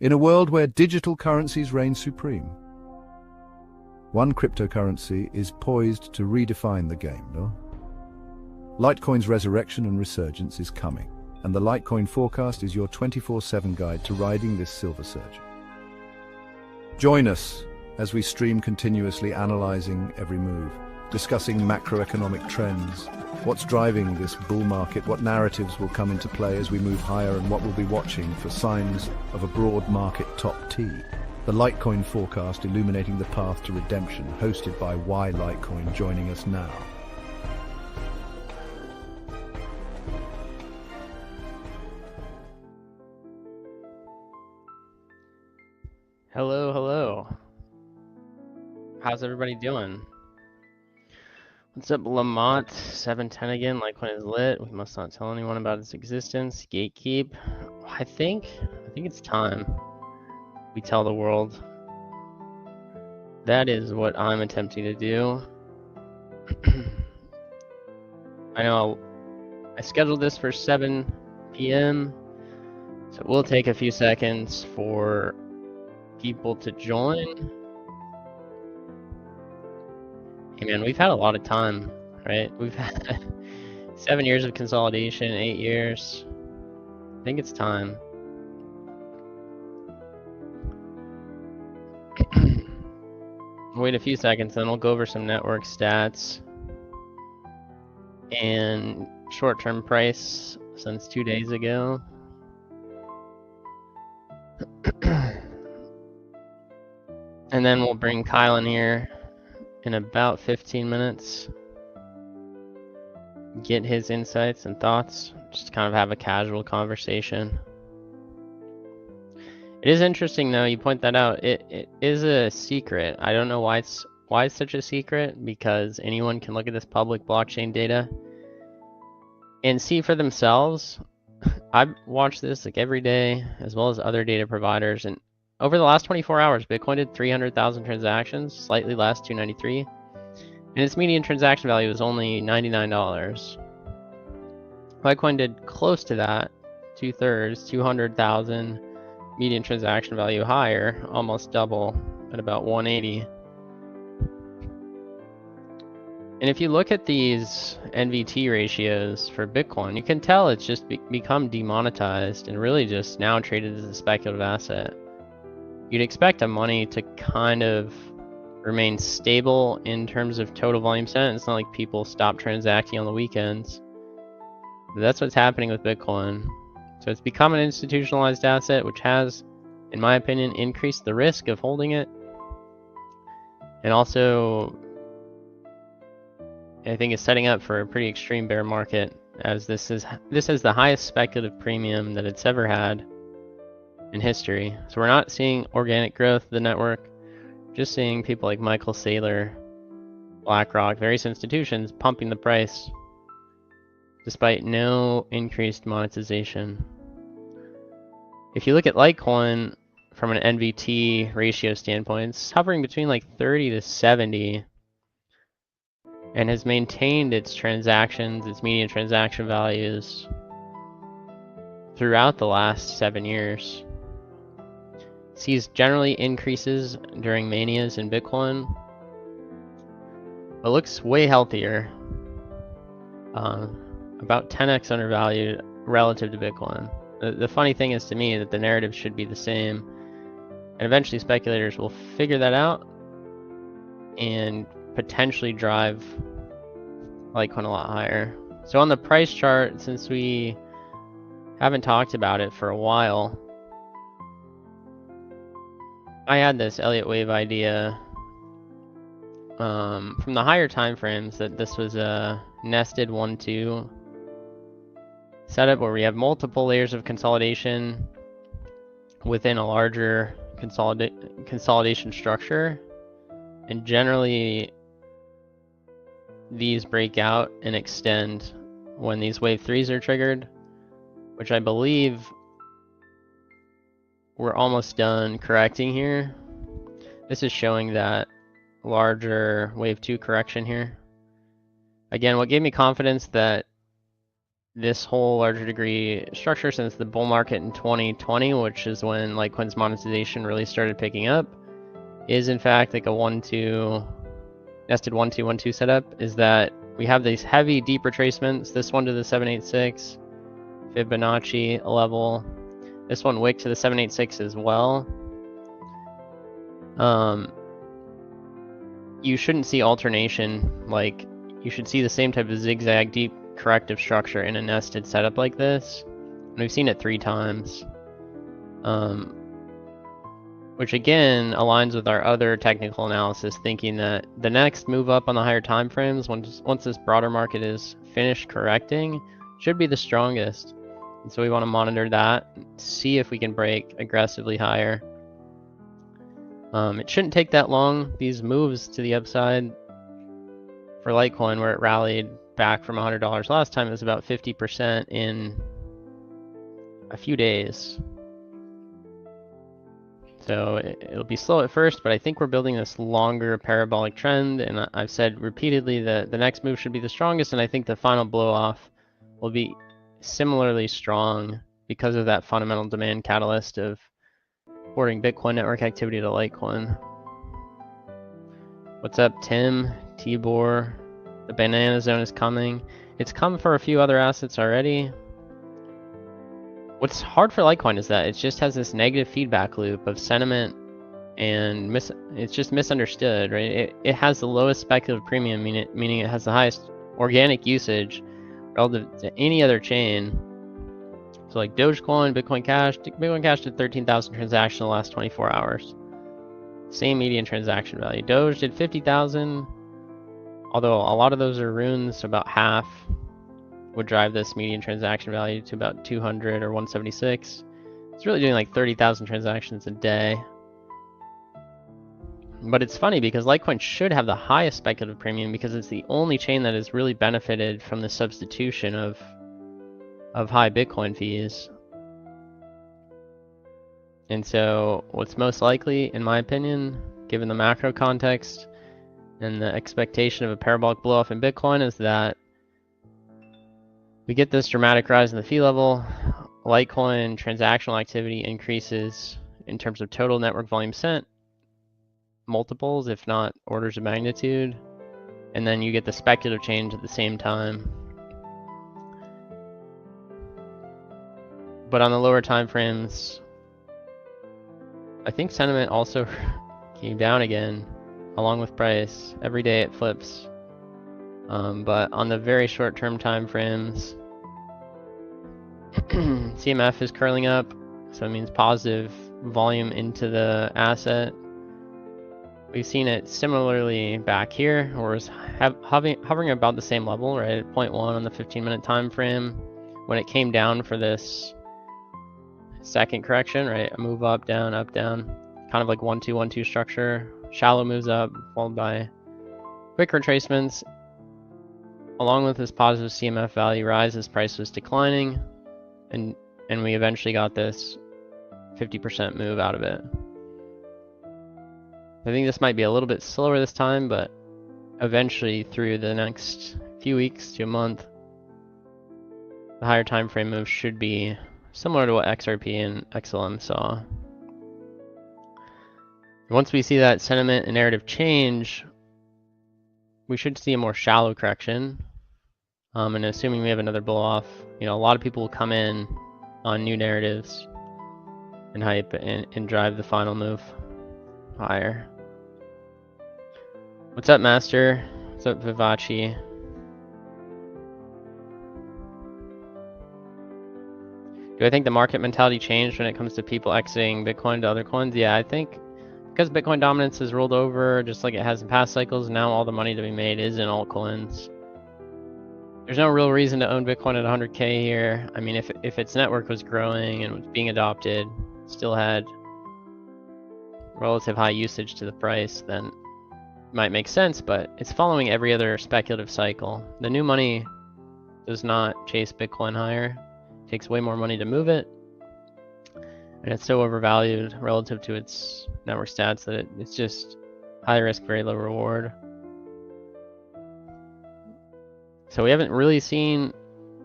In a world where digital currencies reign supreme, one cryptocurrency is poised to redefine the game, no? Litecoin's resurrection and resurgence is coming, and the Litecoin Forecast is your 24/7 guide to riding this silver surge. Join us as we stream continuously, analyzing every move, discussing macroeconomic trends, what's driving this bull market, what narratives will come into play as we move higher, and what we'll be watching for signs of a broad market top T. The Litecoin Forecast, illuminating the path to redemption, hosted by Y Litecoin, joining us now. Hello, hello. How's everybody doing? What's up, Lamont? 710 again. Litecoin is lit. We must not tell anyone about its existence. Gatekeep. I think it's time we tell the world. That is what I'm attempting to do. I know I scheduled this for 7 p.m. So it will take a few seconds for people to join. Hey man, we've had a lot of time, right? We've had 7 years of consolidation, 8 years. I think it's time. Wait a few seconds, then we'll go over some network stats and short-term price since 2 days ago. And then we'll bring Kyle in here in about 15 minutes. Get his insights and thoughts. Just kind of have a casual conversation. It is interesting though, you point that out. It is a secret. I don't know why it's such a secret, because anyone can look at this public blockchain data and see for themselves. I watch this like every day, as well as other data providers, and over the last 24 hours, Bitcoin did 300,000 transactions, slightly less, 293, and its median transaction value was only $99. Litecoin did close to that, 2/3, 200,000, median transaction value higher, almost double, at about 180. And if you look at these NVT ratios for Bitcoin, you can tell it's just become demonetized and really just now traded as a speculative asset. You'd expect a money to kind of remain stable in terms of total volume sent. It's not like people stop transacting on the weekends. But that's what's happening with Bitcoin. So it's become an institutionalized asset, which has, in my opinion, increased the risk of holding it. And also, I think it's setting up for a pretty extreme bear market, as this is the highest speculative premium that it's ever had in history. So we're not seeing organic growth of the network, just seeing people like Michael Saylor, BlackRock, various institutions pumping the price despite no increased monetization. If you look at Litecoin from an NVT ratio standpoint, it's hovering between like 30 to 70 and has maintained its transactions, its median transaction values throughout the last 7 years. Sees generally increases during manias in Bitcoin, but looks way healthier, about 10x undervalued relative to Bitcoin. The funny thing is to me that the narrative should be the same, and eventually speculators will figure that out and potentially drive Litecoin a lot higher. So on the price chart, since we haven't talked about it for a while, I had this Elliott wave idea from the higher time frames that this was a nested 1-2 setup where we have multiple layers of consolidation within a larger consolidation structure, and generally these break out and extend when these wave 3s are triggered, which I believe we're almost done correcting here. This is showing that larger wave 2 correction here. Again, what gave me confidence that this whole larger degree structure since the bull market in 2020, which is when Litecoin's monetization really started picking up, is in fact like a 1-2 nested 1-2-1-2 setup. Is that we have these heavy deep retracements, this one to the 786 Fibonacci level, this one wick to the 786 as well. You shouldn't see alternation, like you should see the same type of zigzag deep corrective structure in a nested setup like this. And we've seen it 3 times. Which again aligns with our other technical analysis, thinking that the next move up on the higher time frames, once this broader market is finished correcting, should be the strongest. And so we want to monitor that, see if we can break aggressively higher. It shouldn't take that long. These moves to the upside for Litecoin, where it rallied back from $100 last time, it was about 50% in a few days. So it'll be slow at first, but I think we're building this longer parabolic trend, and I've said repeatedly that the next move should be the strongest, and I think the final blow off will be similarly strong because of that fundamental demand catalyst of porting Bitcoin network activity to Litecoin. What's up, Tim? Tibor? The banana zone is coming. It's come for a few other assets already. What's hard for Litecoin is that it just has this negative feedback loop of sentiment, and it's just misunderstood, right? It has the lowest speculative premium, meaning it has the highest organic usage relative to any other chain. So like Dogecoin, Bitcoin Cash did 13,000 transactions in the last 24 hours. Same median transaction value. Doge did 50,000, although a lot of those are runes, so about half would drive this median transaction value to about 200 or 176. It's really doing like 30,000 transactions a day. But it's funny because Litecoin should have the highest speculative premium because it's the only chain that has really benefited from the substitution of high Bitcoin fees. And so what's most likely, in my opinion, given the macro context and the expectation of a parabolic blow-off in Bitcoin, is that we get this dramatic rise in the fee level, Litecoin transactional activity increases in terms of total network volume sent, multiples, if not orders of magnitude, and then you get the speculative change at the same time. But on the lower time frames, I think sentiment also came down again, along with price. Every day it flips. But on the very short-term time frames, CMF is curling up, so it means positive volume into the asset. We've seen it similarly back here, or is hovering about the same level, right at 0.1 on the 15-minute time frame. When it came down for this second correction, right, a move up, down, kind of like 1-2-1-2 structure. Shallow moves up, followed by quick retracements. Along with this positive CMF value rise as price was declining, and we eventually got this 50% move out of it. I think this might be a little bit slower this time, but eventually through the next few weeks to a month, the higher time frame move should be similar to what XRP and XLM saw. Once we see that sentiment and narrative change, we should see a more shallow correction. And assuming we have another blow off, a lot of people will come in on new narratives and hype and drive the final move higher. What's up, Master? What's up, Vivaci? Do I think the market mentality changed when it comes to people exiting Bitcoin to other coins? Yeah, I think because Bitcoin dominance has rolled over just like it has in past cycles, now all the money to be made is in altcoins. There's no real reason to own Bitcoin at 100K here. I mean, if its network was growing and was being adopted, still had relative high usage to the price, then it might make sense, but it's following every other speculative cycle. The new money does not chase Bitcoin higher. It takes way more money to move it, and it's so overvalued relative to its network stats that it's just high risk, very low reward. So we haven't really seen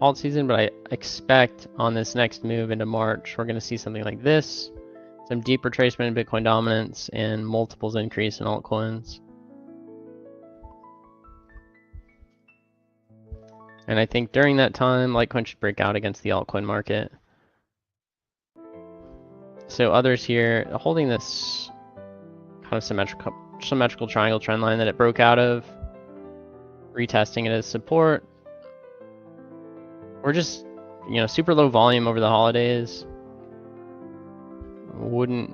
alt season, but I expect on this next move into March, we're going to see something like this. Some deep retracement in Bitcoin dominance and multiples increase in altcoins. And I think during that time, Litecoin should break out against the altcoin market. So others here holding this kind of symmetrical triangle trend line that it broke out of, retesting it as support. We're just, super low volume over the holidays. Wouldn't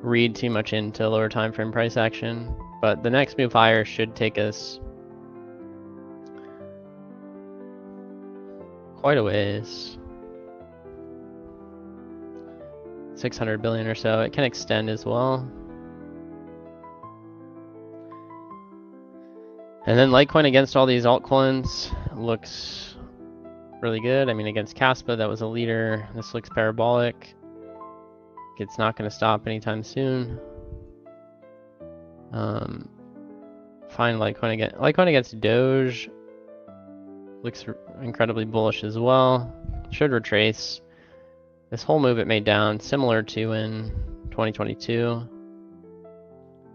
read too much into lower time frame price action, but the next move higher should take us quite a ways. 600 billion or so. It can extend as well. And then Litecoin against all these altcoins looks really good. I mean, against Caspa, that was a leader. This looks parabolic. It's not going to stop anytime soon. Fine Litecoin against Doge looks incredibly bullish as well. Should retrace. This whole move it made down, similar to in 2022.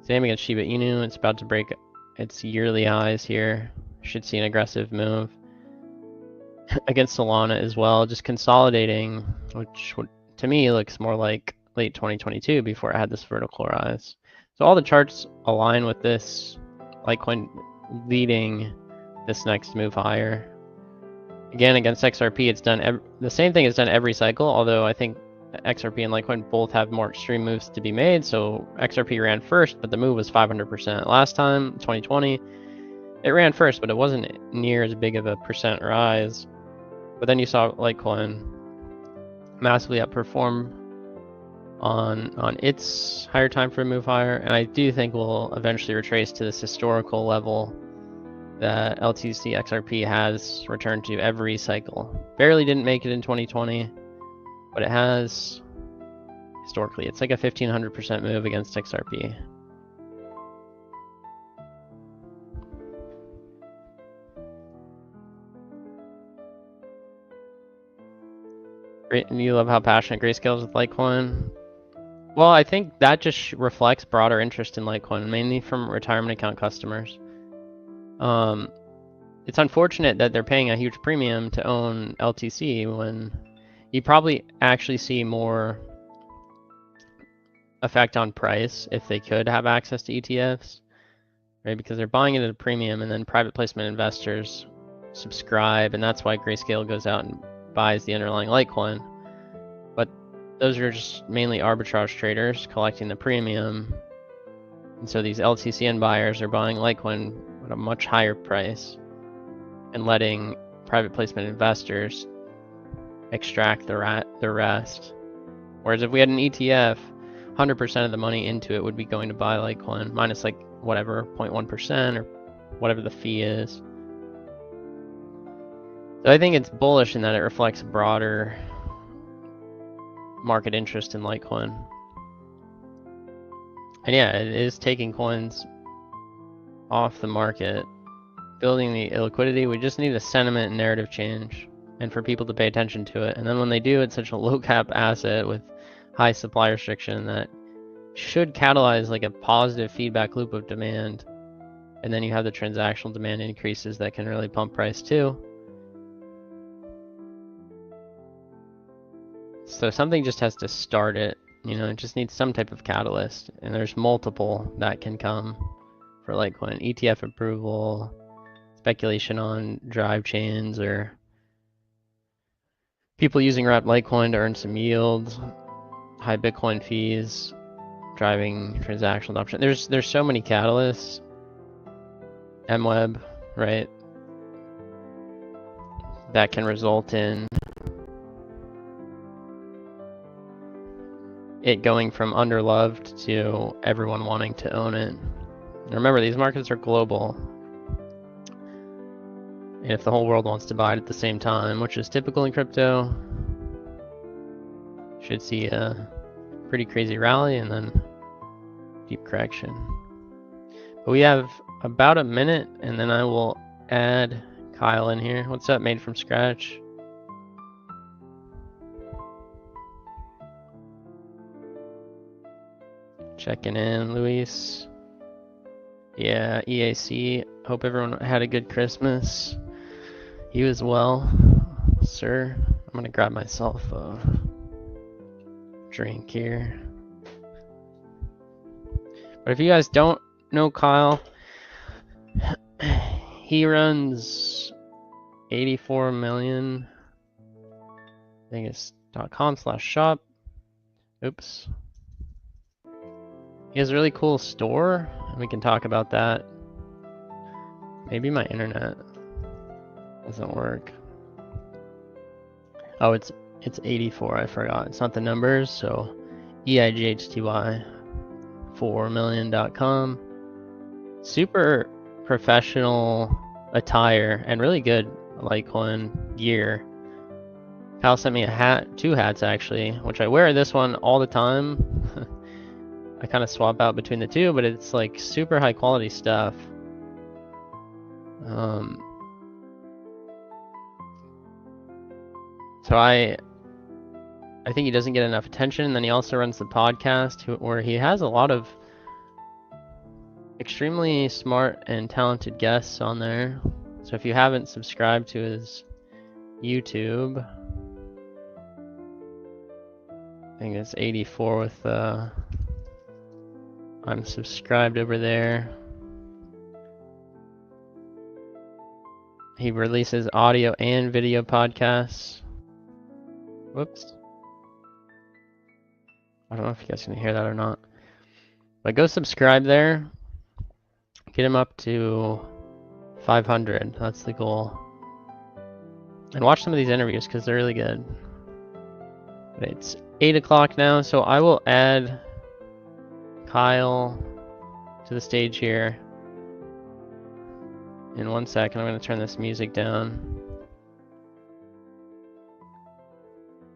Same against Shiba Inu. It's about to break its yearly highs here. Should see an aggressive move. Against Solana as well, just consolidating, which to me looks more like late 2022 before it had this vertical rise. So all the charts align with this Litecoin leading this next move higher. Again, against XRP, it's done the same thing it's done every cycle, although I think XRP and Litecoin both have more extreme moves to be made. So XRP ran first, but the move was 500%. Last time, 2020, it ran first, but it wasn't near as big of a percent rise. But then you saw Litecoin massively outperform on its higher time frame move higher, and I do think we'll eventually retrace to this historical level that LTC XRP has returned to every cycle. Barely didn't make it in 2020, but it has historically. It's like a 1500% move against XRP. You love how passionate Grayscale is with Litecoin. Well, I think that just reflects broader interest in Litecoin, mainly from retirement account customers. It's unfortunate that they're paying a huge premium to own LTC when you probably actually see more effect on price if they could have access to ETFs, right? Because they're buying it at a premium, and then private placement investors subscribe, and that's why Grayscale goes out and buys the underlying Litecoin. But those are just mainly arbitrage traders collecting the premium, and so these LTCN buyers are buying Litecoin at a much higher price and letting private placement investors extract the rest. Whereas if we had an ETF, 100% of the money into it would be going to buy Litecoin, minus like whatever 0.1% or whatever the fee is. So I think it's bullish in that it reflects broader market interest in Litecoin. And yeah, it is taking coins off the market, building the illiquidity. We just need a sentiment and narrative change, and for people to pay attention to it. And then when they do, it's such a low cap asset with high supply restriction that should catalyze like a positive feedback loop of demand. And then you have the transactional demand increases that can really pump price too. So something just has to start it, it just needs some type of catalyst, and there's multiple that can come for Litecoin. ETF approval, speculation on drive chains, or people using wrapped Litecoin to earn some yield, high Bitcoin fees, driving transactional adoption. There's so many catalysts. MWeb, right? That can result in it going from underloved to everyone wanting to own it. And remember, these markets are global. And if the whole world wants to buy it at the same time, which is typical in crypto, should see a pretty crazy rally and then deep correction. But we have about a minute, and then I will add Kyle in here. What's up, made from scratch? Checking in, Luis. Yeah, EAC. Hope everyone had a good Christmas. You as well, sir. I'm gonna grab myself a drink here. But if you guys don't know Kyle, he runs 84Million. I think it's .com/shop. Oops. He has a really cool store, and we can talk about that. Maybe my internet doesn't work. Oh, it's 84. I forgot. It's not the numbers. So EIGHTY 4million.com. Super professional attire and really good Litecoin gear. Kyle sent me a hat, 2 hats actually, which I wear this one all the time. I kind of swap out between the two, but it's like super high quality stuff. So I think he doesn't get enough attention. And then he also runs the podcast where he has a lot of extremely smart and talented guests on there. So if you haven't subscribed to his YouTube, I think it's 84 with I'm subscribed over there. He releases audio and video podcasts. Whoops. I don't know if you guys can hear that or not. But go subscribe there. Get him up to 500. That's the goal. And watch some of these interviews because they're really good. But it's 8 o'clock now, so I will add Kyle to the stage here. In 1 second, I'm going to turn this music down.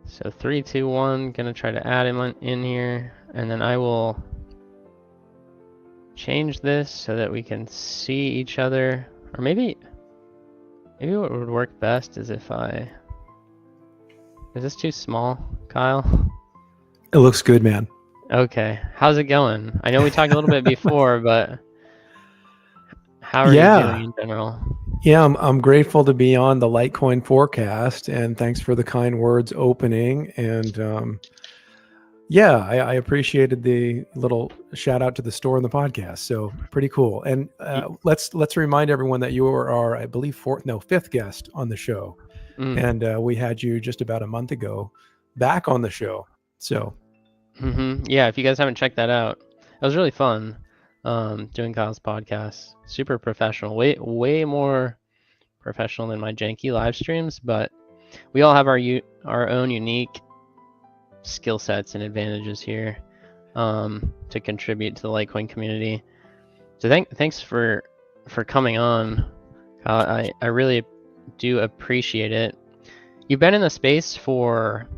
So 3, 2, 1, going to try to add him in here, and then I will change this so that we can see each other. Or maybe what would work best is if is this too small, Kyle? It looks good, man. Okay, how's it going? I know we talked a little bit before, but how are you doing in general? Yeah, I'm grateful to be on the Litecoin Forecast, and thanks for the kind words opening. And I appreciated the little shout out to the store and the podcast. So pretty cool. And let's remind everyone that you are our, I believe, 5th guest on the show, and we had you just about a month ago back on the show. So. Yeah, if you guys haven't checked that out, it was really fun doing Kyle's podcast. Super professional, way more professional than my janky live streams, but we all have our own unique skill sets and advantages here to contribute to the Litecoin community. So thanks for coming on, Kyle. I really do appreciate it. You've been in the space for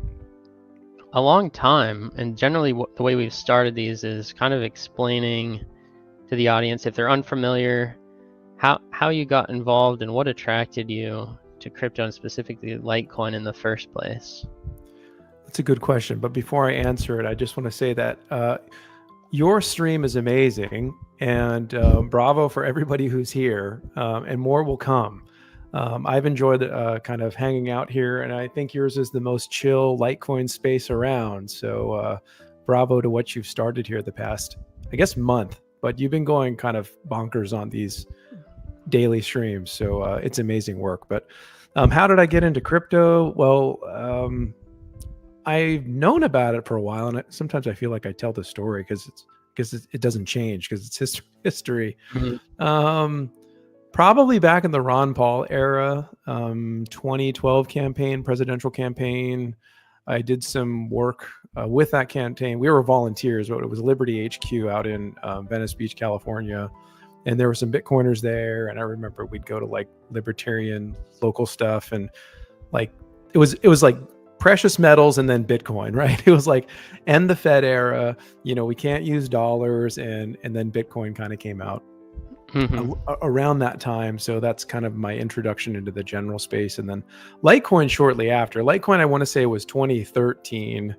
a long time, and generally the way we've started these is kind of explaining to the audience, if they're unfamiliar, how you got involved and what attracted you to crypto and specifically Litecoin in the first place. That's a good question, but before I answer it, I just want to say that your stream is amazing, and bravo for everybody who's here, and more will come. I've enjoyed kind of hanging out here, and I think yours is the most chill Litecoin space around. So bravo to what you've started here the past, I guess, month, but you've been going kind of bonkers on these daily streams. So it's amazing work. But how did I get into crypto? Well, I've known about it for a while, and sometimes I feel like I tell the story because it doesn't change because it's history. Probably back in the Ron Paul era, 2012 campaign, presidential campaign. I did some work with that campaign. We were volunteers, but it was Liberty HQ out in Venice Beach, California. And there were some Bitcoiners there. And I remember we'd go to like libertarian local stuff, and like it was like precious metals and then Bitcoin, right? It was like end the Fed era, we can't use dollars, and then Bitcoin kind of came out. Mhm. around that time. So that's kind of my introduction into the general space. And then Litecoin shortly after. Litecoin, I want to say, was 2013.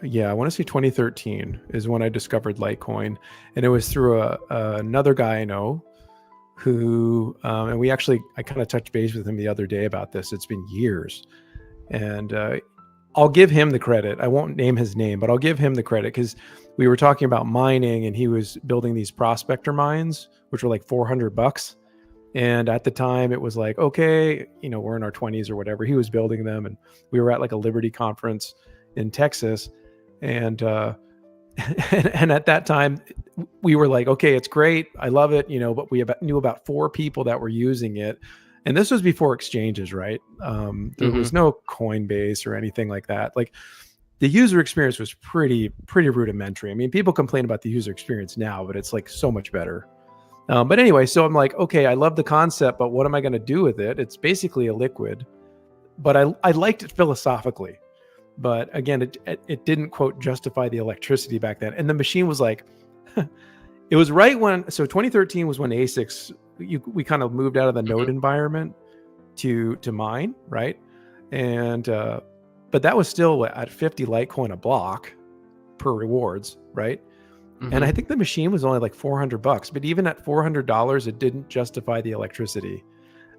Yeah, I want to say 2013 is when I discovered Litecoin, and it was through another guy I know who, and I kind of touched base with him the other day about this. It's been years, and I'll give him the credit. I won't name his name, but I'll give him the credit because we were talking about mining, and he was building these prospector mines, which were like $400. And at the time, it was like, okay, we're in our 20s or whatever. He was building them, and we were at like a Liberty conference in Texas, and and at that time, we were like, okay, it's great, I love it, but we knew about 4 people that were using it, and this was before exchanges, right? There was no Coinbase or anything like that. Like, the user experience was pretty rudimentary. I mean, people complain about the user experience now, but it's like so much better. But anyway, so I'm like, okay, I love the concept, but what am I going to do with it? It's basically a liquid, but I liked it philosophically. But again, it didn't, quote, justify the electricity back then. And the machine was like, it was right when, so 2013 was when ASICs, we kind of moved out of the node environment to mine, right? And, but that was still at 50 Litecoin a block per rewards, right? And I think the machine was only like $400, but even at $400, it didn't justify the electricity.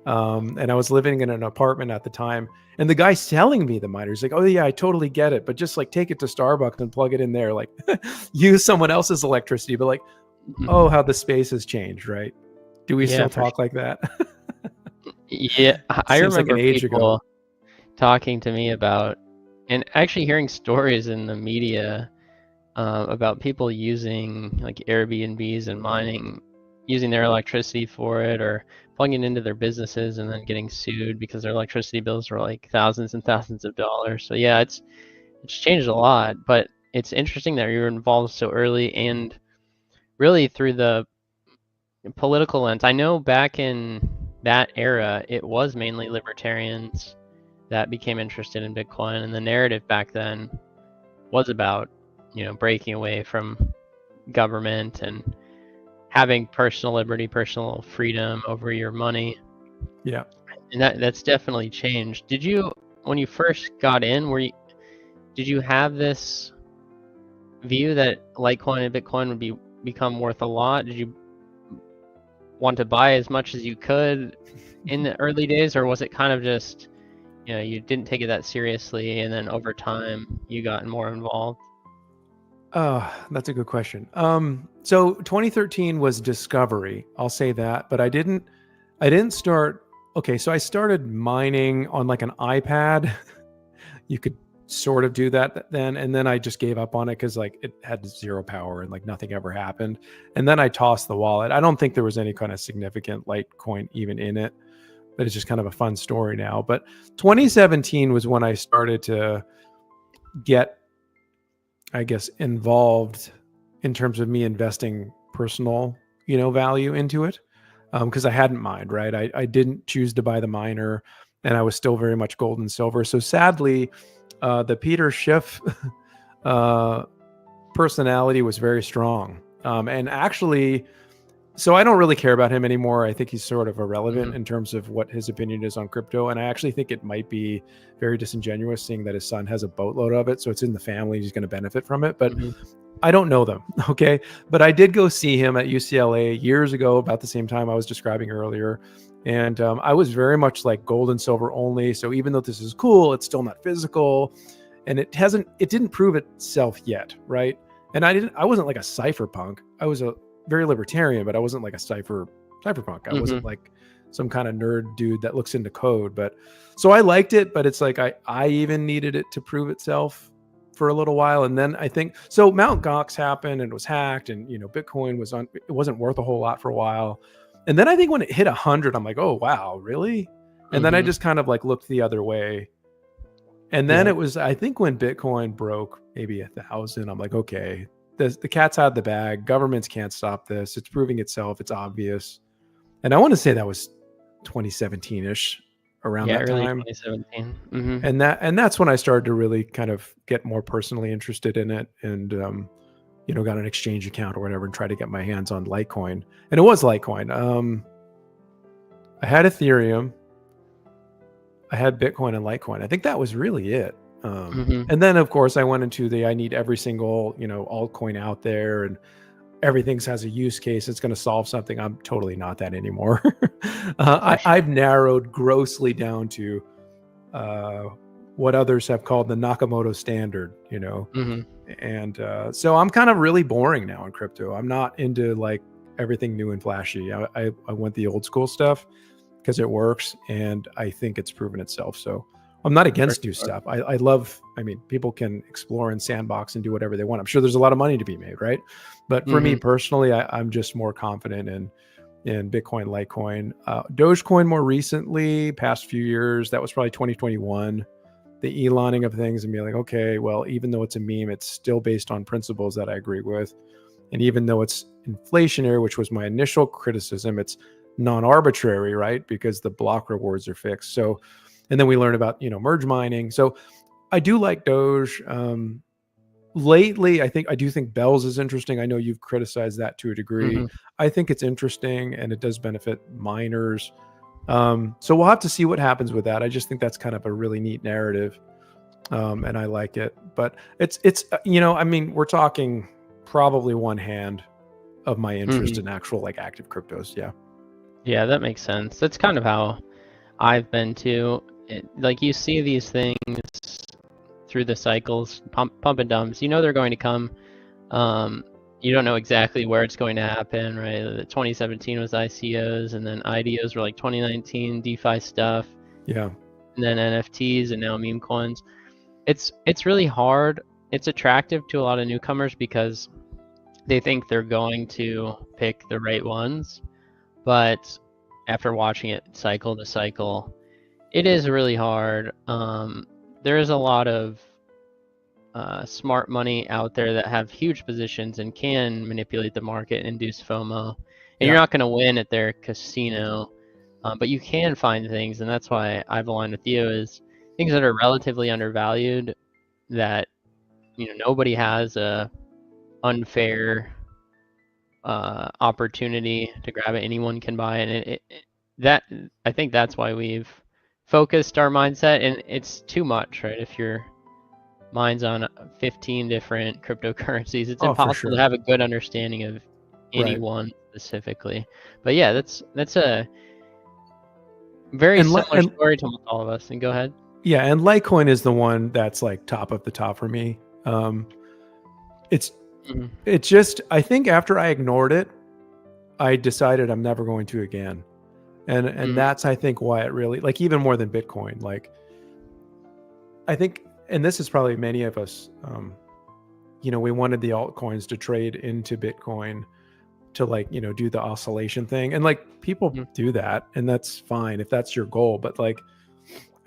And I was living in an apartment at the time, and the guy selling me the miner is like, oh yeah, I totally get it, but just like take it to Starbucks and plug it in there, like use someone else's electricity. But like, oh, how the space has changed, right? Do we still talk like that? Yeah, I Seems like remember an age people ago. talking to me about, and actually hearing stories in the media about people using like Airbnbs and mining, using their electricity for it, or plugging it into their businesses and then getting sued because their electricity bills were like thousands and thousands of dollars. So yeah, it's changed a lot, but it's interesting that you were involved so early and really through the political lens. I know back in that era, it was mainly libertarians that became interested in Bitcoin, and the narrative back then was about, breaking away from government and having personal liberty, personal freedom over your money. Yeah. And that's definitely changed. Did you, when you first got in, did you have this view that Litecoin and Bitcoin would become worth a lot? Did you want to buy as much as you could in the early days, or was it kind of just, you didn't take it that seriously, and then over time you got more involved? That's a good question. So 2013 was discovery, I'll say that, but I didn't start. Okay, so I started mining on like an iPad. You could sort of do that then, and then I just gave up on it because like it had zero power and like nothing ever happened. And then I tossed the wallet. I don't think there was any kind of significant Litecoin even in it, but it's just kind of a fun story now. But 2017 was when I started to get, I guess, involved in terms of me investing personal, value into it. Because I hadn't mined, right? I didn't choose to buy the miner, and I was still very much gold and silver. So sadly, the Peter Schiff personality was very strong. And actually, so I don't really care about him anymore. I think he's sort of irrelevant in terms of what his opinion is on crypto. And I actually think it might be very disingenuous, seeing that his son has a boatload of it. So it's in the family. He's going to benefit from it. But I don't know them. Okay. But I did go see him at UCLA years ago, about the same time I was describing earlier. And I was very much like gold and silver only. So even though this is cool, it's still not physical. And it didn't prove itself yet. Right. And I wasn't like a cypherpunk. I was a very libertarian, but I wasn't like a cypherpunk. I wasn't like some kind of nerd dude that looks into code. But so I liked it, but it's like I even needed it to prove itself for a little while. And then I think, so Mt. Gox happened and it was hacked, and Bitcoin it wasn't worth a whole lot for a while. And then I think when it hit 100, I'm like, oh wow, really? And then I just kind of like looked the other way. And then it was, I think when Bitcoin broke maybe 1,000, I'm like, okay, the cat's out of the bag. Governments can't stop this. It's proving itself. It's obvious. And I want to say that was 2017-ish, around that early time. 2017. And that's when I started to really kind of get more personally interested in it. And got an exchange account or whatever and tried to get my hands on Litecoin. And it was Litecoin. I had Ethereum, I had Bitcoin and Litecoin. I think that was really it. And then of course I went into I need every single, altcoin out there, and everything has a use case. It's going to solve something. I'm totally not that anymore. I've narrowed grossly down to what others have called the Nakamoto standard, and so I'm kind of really boring now in crypto. I'm not into like everything new and flashy. I went the old school stuff because it works, and I think it's proven itself. So I'm not against new stuff. I mean, people can explore and sandbox and do whatever they want. I'm sure there's a lot of money to be made, right? But for me personally, I'm just more confident in Bitcoin, Litecoin, Dogecoin more recently, past few years. That was probably 2021. The Eloning of things and be like, okay, well, even though it's a meme, it's still based on principles that I agree with. And even though it's inflationary, which was my initial criticism, it's non-arbitrary, right? Because the block rewards are fixed. So, and then we learned about, merge mining. So I do like Doge. Lately, I do think Bells is interesting. I know you've criticized that to a degree. I think it's interesting and it does benefit miners. So we'll have to see what happens with that. I just think that's kind of a really neat narrative. And I like it, but it's, I mean, we're talking probably one hand of my interest in actual like active cryptos. Yeah. Yeah, that makes sense. That's kind of how I've been too. Like you see these things through the cycles, pump and dumps. They're going to come. You don't know exactly where it's going to happen, right? 2017 was ICOs, and then IDOs were like 2019 DeFi stuff. Yeah. And then NFTs, and now meme coins. It's really hard. It's attractive to a lot of newcomers because they think they're going to pick the right ones, but after watching it cycle to cycle, it is really hard. There is a lot of smart money out there that have huge positions and can manipulate the market and induce FOMO. And you're not going to win at their casino, but you can find things, and that's why I've aligned with you, is things that are relatively undervalued that nobody has a unfair opportunity to grab it. Anyone can buy it, and I think that's why we've focused our mindset. And it's too much, right? If your mind's on 15 different cryptocurrencies, it's impossible to have a good understanding of any one specifically. But yeah, that's a very similar story to all of us. And go ahead. Yeah, and Litecoin is the one that's like top of the top for me. It's just, I think after I ignored it, I decided I'm never going to again. And that's, I think, why it really, like, even more than Bitcoin, like, I think, and this is probably many of us, we wanted the altcoins to trade into Bitcoin to like, do the oscillation thing. And like people do that, and that's fine if that's your goal. But like,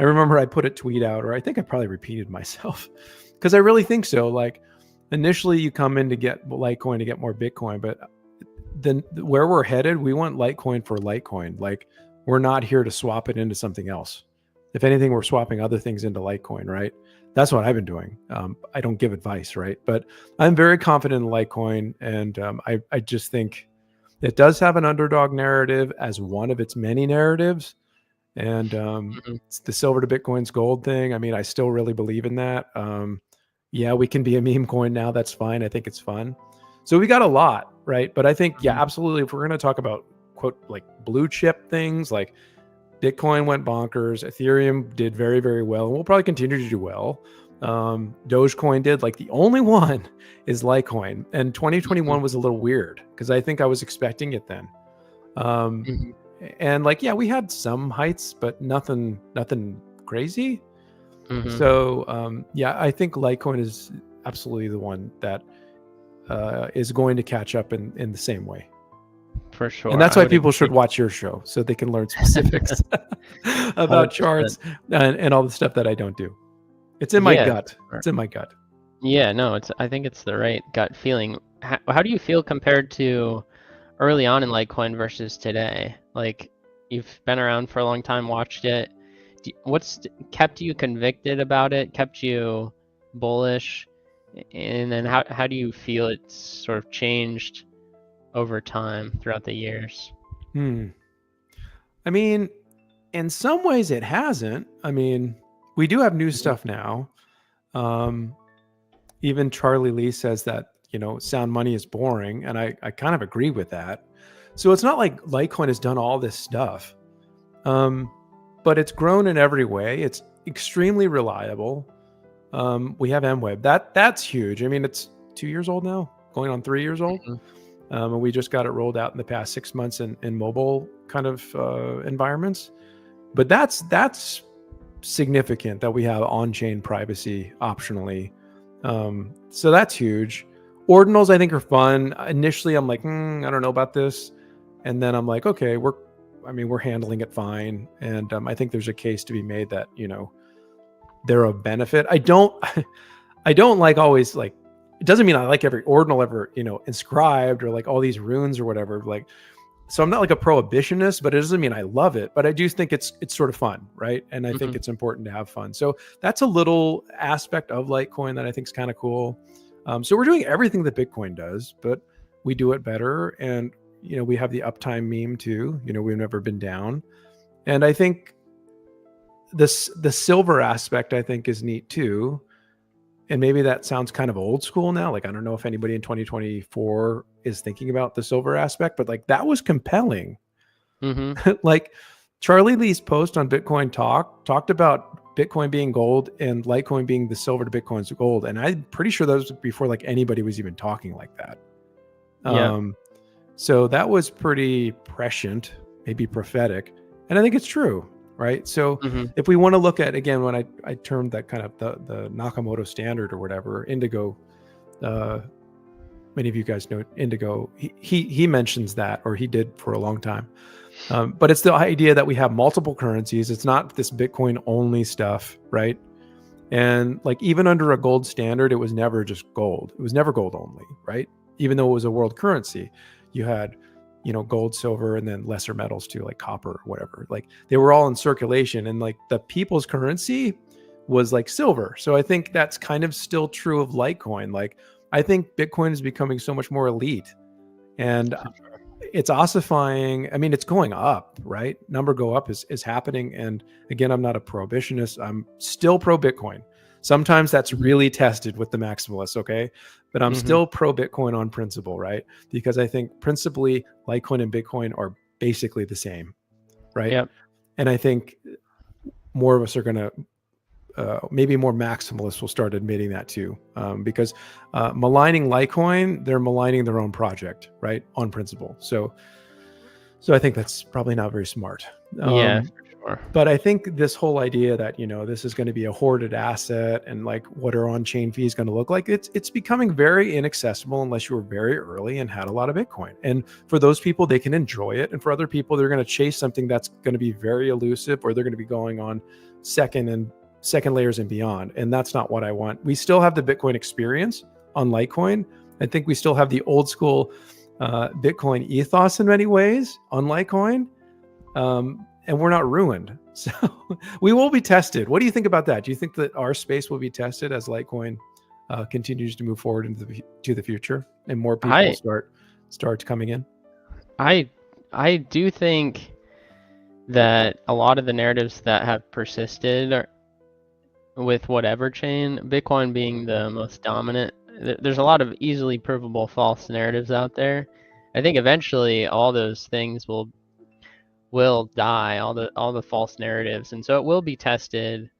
I remember I put a tweet out, or I think I probably repeated myself because I really think so. Like, initially you come in to get Litecoin to get more Bitcoin, but then where we're headed, we want Litecoin for Litecoin. Like, we're not here to swap it into something else. If anything, we're swapping other things into Litecoin, right? That's what I've been doing. I don't give advice, right? But I'm very confident in Litecoin, and I just think it does have an underdog narrative as one of its many narratives. And it's the silver to Bitcoin's gold thing. I mean, I still really believe in that. Yeah, we can be a meme coin now. That's fine. I think it's fun. So we got a lot, right? But I think, yeah, absolutely. If we're going to talk about, quote, like blue chip things, like Bitcoin went bonkers, Ethereum did very, very well, and we'll probably continue to do well. Dogecoin did. Like, the only one is Litecoin. And 2021 was a little weird because I think I was expecting it then. And like, yeah, we had some heights, but nothing crazy. So yeah, I think Litecoin is absolutely the one that is going to catch up in the same way. For sure. And that's why people should watch your show, so they can learn specifics about 100%. Charts and all the stuff that I don't do. It's in my gut. It's in my gut. Yeah, no, I think it's the right gut feeling. How do you feel compared to early on in Litecoin versus today? Like, you've been around for a long time, watched it. What's kept you convicted about it, kept you bullish? And then how do you feel it's sort of changed over time throughout the years? I mean, in some ways it hasn't. I mean, we do have new stuff now. Even Charlie Lee says that, sound money is boring. And I kind of agree with that. So it's not like Litecoin has done all this stuff. But it's grown in every way. It's extremely reliable. We have MWeb. That's huge. I mean, it's 2 years old now, going on 3 years old. And we just got it rolled out in the past 6 months in mobile kind of environments. But that's significant that we have on-chain privacy optionally. So that's huge. Ordinals, I think, are fun. Initially, I'm like, I don't know about this. And then I'm like, okay, we're handling it fine. And I think there's a case to be made that, they're a benefit. I don't like always like, it doesn't mean I like every ordinal ever, inscribed or like all these runes or whatever. Like, so I'm not like a prohibitionist, but it doesn't mean I love it. But I do think it's sort of fun, right? And I think it's important to have fun. So that's a little aspect of Litecoin that I think is kind of cool. So we're doing everything that Bitcoin does, but we do it better. And we have the uptime meme too. We've never been down. And I think the silver aspect, I think, is neat too. And maybe that sounds kind of old school now. Like, I don't know if anybody in 2024 is thinking about the silver aspect, but like that was compelling. Like Charlie Lee's post on Bitcoin talked about Bitcoin being gold and Litecoin being the silver to Bitcoin's gold. And I'm pretty sure that was before like anybody was even talking like that. So that was pretty prescient, maybe prophetic. And I think it's true, right? So if we want to look at, again, when I termed that kind of the Nakamoto standard or whatever, Indigo, many of you guys know Indigo, he mentions that, or he did for a long time. But it's the idea that we have multiple currencies. It's not this Bitcoin only stuff, right? And like even under a gold standard, it was never just gold. It was never gold only, right? Even though it was a world currency, you had, gold, silver, and then lesser metals too, like copper or whatever. Like they were all in circulation, and like the people's currency was like silver. So I think that's kind of still true of Litecoin. Like I think Bitcoin is becoming so much more elite, and it's ossifying. I mean, it's going up, right? Number go up is happening. And again, I'm not a prohibitionist. I'm still pro Bitcoin. Sometimes that's really tested with the maximalists, okay? But I'm still pro Bitcoin on principle, right? Because I think principally Litecoin and Bitcoin are basically the same, right? Yep. And I think more of us are going to, maybe more maximalists will start admitting that too. Because maligning Litecoin, they're maligning their own project, right? On principle. So I think that's probably not very smart. Yeah, for sure. But I think this whole idea that, this is going to be a hoarded asset and like what are on-chain fees going to look like, it's becoming very inaccessible unless you were very early and had a lot of Bitcoin. And for those people, they can enjoy it. And for other people, they're going to chase something that's going to be very elusive, or they're going to be going on second layers and beyond. And that's not what I want. We still have the Bitcoin experience on Litecoin. I think we still have the old school Bitcoin ethos in many ways on Litecoin. And we're not ruined. So we will be tested. What do you think about that? Do you think that our space will be tested as Litecoin continues to move forward into the future and more people start coming in? I do think that a lot of the narratives that have persisted with whatever chain, Bitcoin being the most dominant, there's a lot of easily provable false narratives out there. I think eventually all those things will die, all the false narratives, and so it will be tested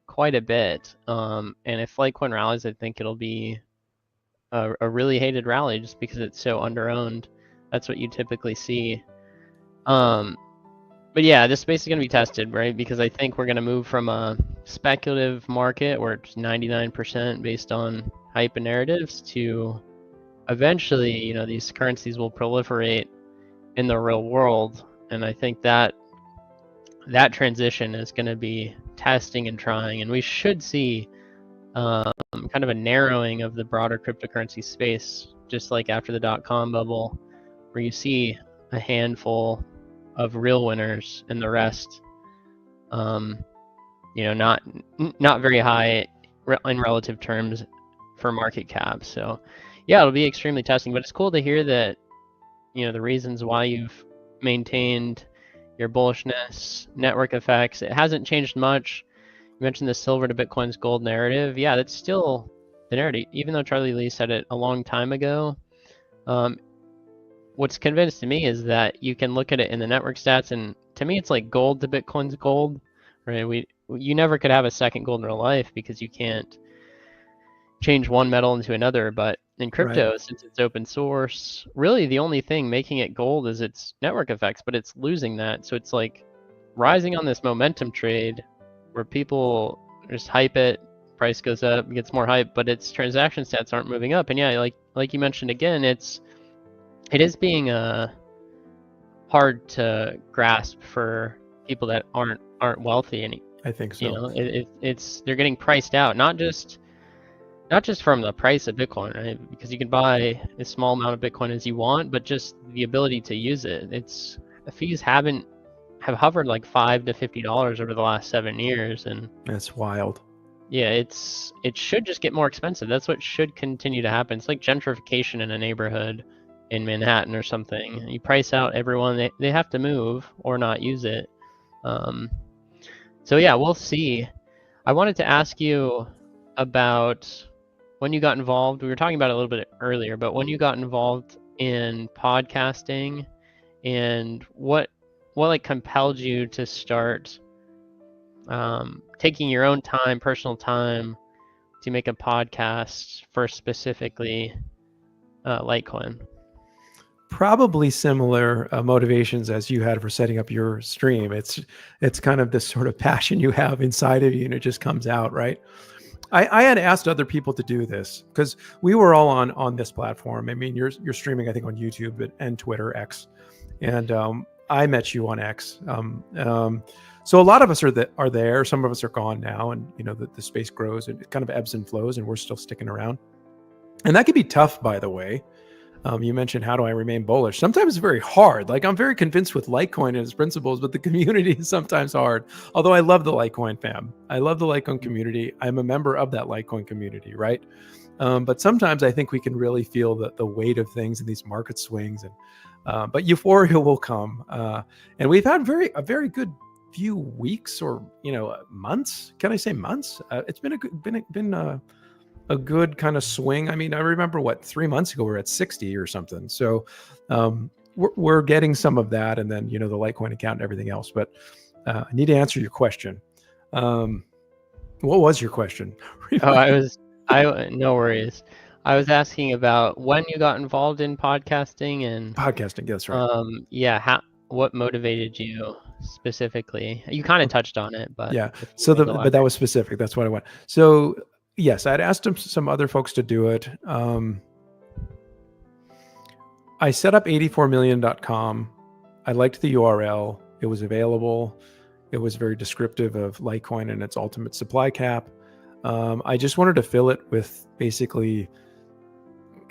quite a bit. And if Litecoin rallies, I think it'll be a really hated rally just because it's so underowned. That's what you typically see. But yeah, this space is going to be tested, right? Because I think we're going to move from a speculative market where it's 99% based on hype and narratives to eventually, these currencies will proliferate in the real world. And I think that transition is going to be testing and trying, and we should see kind of a narrowing of the broader cryptocurrency space, just like after the .com bubble, where you see a handful of real winners and the rest, not very high in relative terms for market cap. So yeah, it'll be extremely testing, but it's cool to hear that, the reasons why you've maintained your bullishness, network effects, it hasn't changed much. You mentioned the silver to Bitcoin's gold narrative. Yeah, that's still the narrative, even though Charlie Lee said it a long time ago. What's convinced to me is that you can look at it in the network stats, and to me, it's like gold to Bitcoin's gold, right? You never could have a second gold in real life because you can't change one metal into another. But in crypto, since it's open source, really the only thing making it gold is its network effects, but it's losing that. So it's like rising on this momentum trade where people just hype it, price goes up, gets more hype, but its transaction stats aren't moving up. And yeah, like you mentioned again, it is being hard to grasp for people that aren't wealthy, and I think so. They're getting priced out, not just from the price of Bitcoin, right? Because you can buy a small amount of Bitcoin as you want, but just the ability to use it. The fees have hovered like $5 to $50 over the last 7 years, and that's wild. Yeah, it should just get more expensive. That's what should continue to happen. It's like gentrification in a neighborhood in Manhattan or something. You price out everyone, they have to move or not use it. So yeah, we'll see. I wanted to ask you about when you got involved. We were talking about it a little bit earlier, but when you got involved in podcasting, and what like compelled you to start taking your own time, personal time, to make a podcast for specifically Litecoin? Probably similar motivations as you had for setting up your stream. It's kind of this sort of passion you have inside of you, and it just comes out, right? I had asked other people to do this because we were all on this platform. I mean, you're streaming, I think, on YouTube and Twitter, X, and I met you on X. So a lot of us are there. Some of us are gone now, and the space grows and it kind of ebbs and flows, and we're still sticking around. And that can be tough, by the way. You mentioned, how do I remain bullish? Sometimes it's very hard. Like, I'm very convinced with Litecoin and its principles, but the community is sometimes hard. Although I love the Litecoin fam. I love the Litecoin community. I'm a member of that Litecoin community, right? But sometimes I think we can really feel the weight of things in these market swings, and but euphoria will come. And we've had a very good few weeks, or months. Can I say months? It's been a good kind of swing. I mean, I remember 3 months ago we were at 60 or something. So we're getting some of that, and then the Litecoin account and everything else. But I need to answer your question. What was your question? No worries. I was asking about when you got involved in podcasting and podcasting. That's right. Yeah. What motivated you specifically? You kind of touched on it, but yeah. So but that was specific. That's what I want. So yes, I'd asked some other folks to do it. I set up 84Million.com. I liked the URL. It was available. It was very descriptive of Litecoin and its ultimate supply cap. I just wanted to fill it with basically,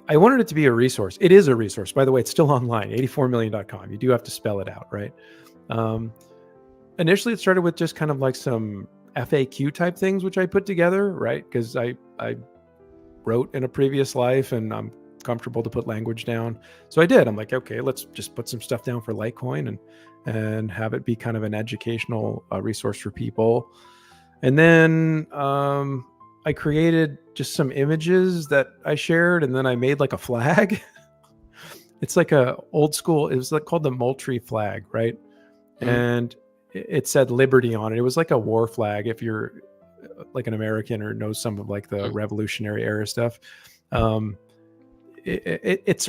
I wanted it to be a resource. It is a resource. By the way, it's still online, 84Million.com. You do have to spell it out, right? Initially, it started with just kind of like some FAQ type things, which I put together, right? Because I wrote in a previous life, and I'm comfortable to put language down. So I did. I'm like, okay, let's just put some stuff down for Litecoin and have it be kind of an educational resource for people. And then I created just some images that I shared, and then I made like a flag. It's like a old school, it was like called the Moultrie flag, right? Mm-hmm. And it said liberty on it. It was like a war flag, if you're like an American or knows some of like the Revolutionary era stuff. It's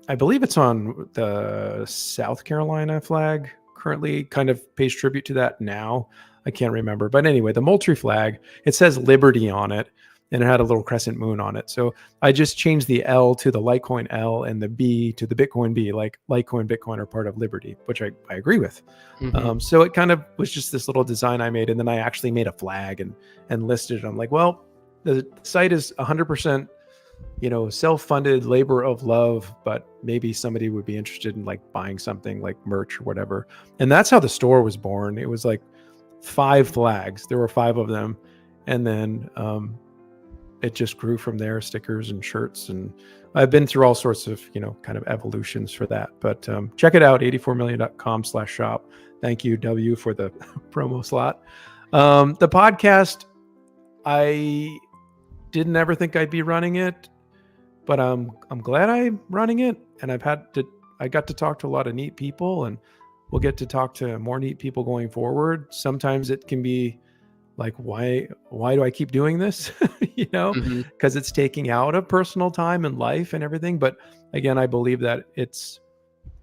I believe it's on the South Carolina flag currently, kind of pays tribute to that now. I can't remember. But anyway, the Moultrie flag, it says liberty on it, and it had a little crescent moon on it. So I just changed the L to the Litecoin L and the B to the Bitcoin B, like Litecoin, Bitcoin are part of liberty, which I agree with. Mm-hmm. So it kind of was just this little design I made. And then I actually made a flag and listed it. I'm like, well, the site is 100%, self-funded labor of love, but maybe somebody would be interested in like buying something like merch or whatever. And that's how the store was born. It was like 5 flags. There were 5 of them. And then it just grew from there, stickers and shirts. And I've been through all sorts of, kind of evolutions for that. But check it out, 84million.com/shop. Thank you, W, for the promo slot. The podcast, I didn't ever think I'd be running it, but I'm glad I'm running it. And I got to talk to a lot of neat people, and we'll get to talk to more neat people going forward. Sometimes it can be like, why do I keep doing this? Because it's taking out of personal time and life and everything. But again, I believe that it's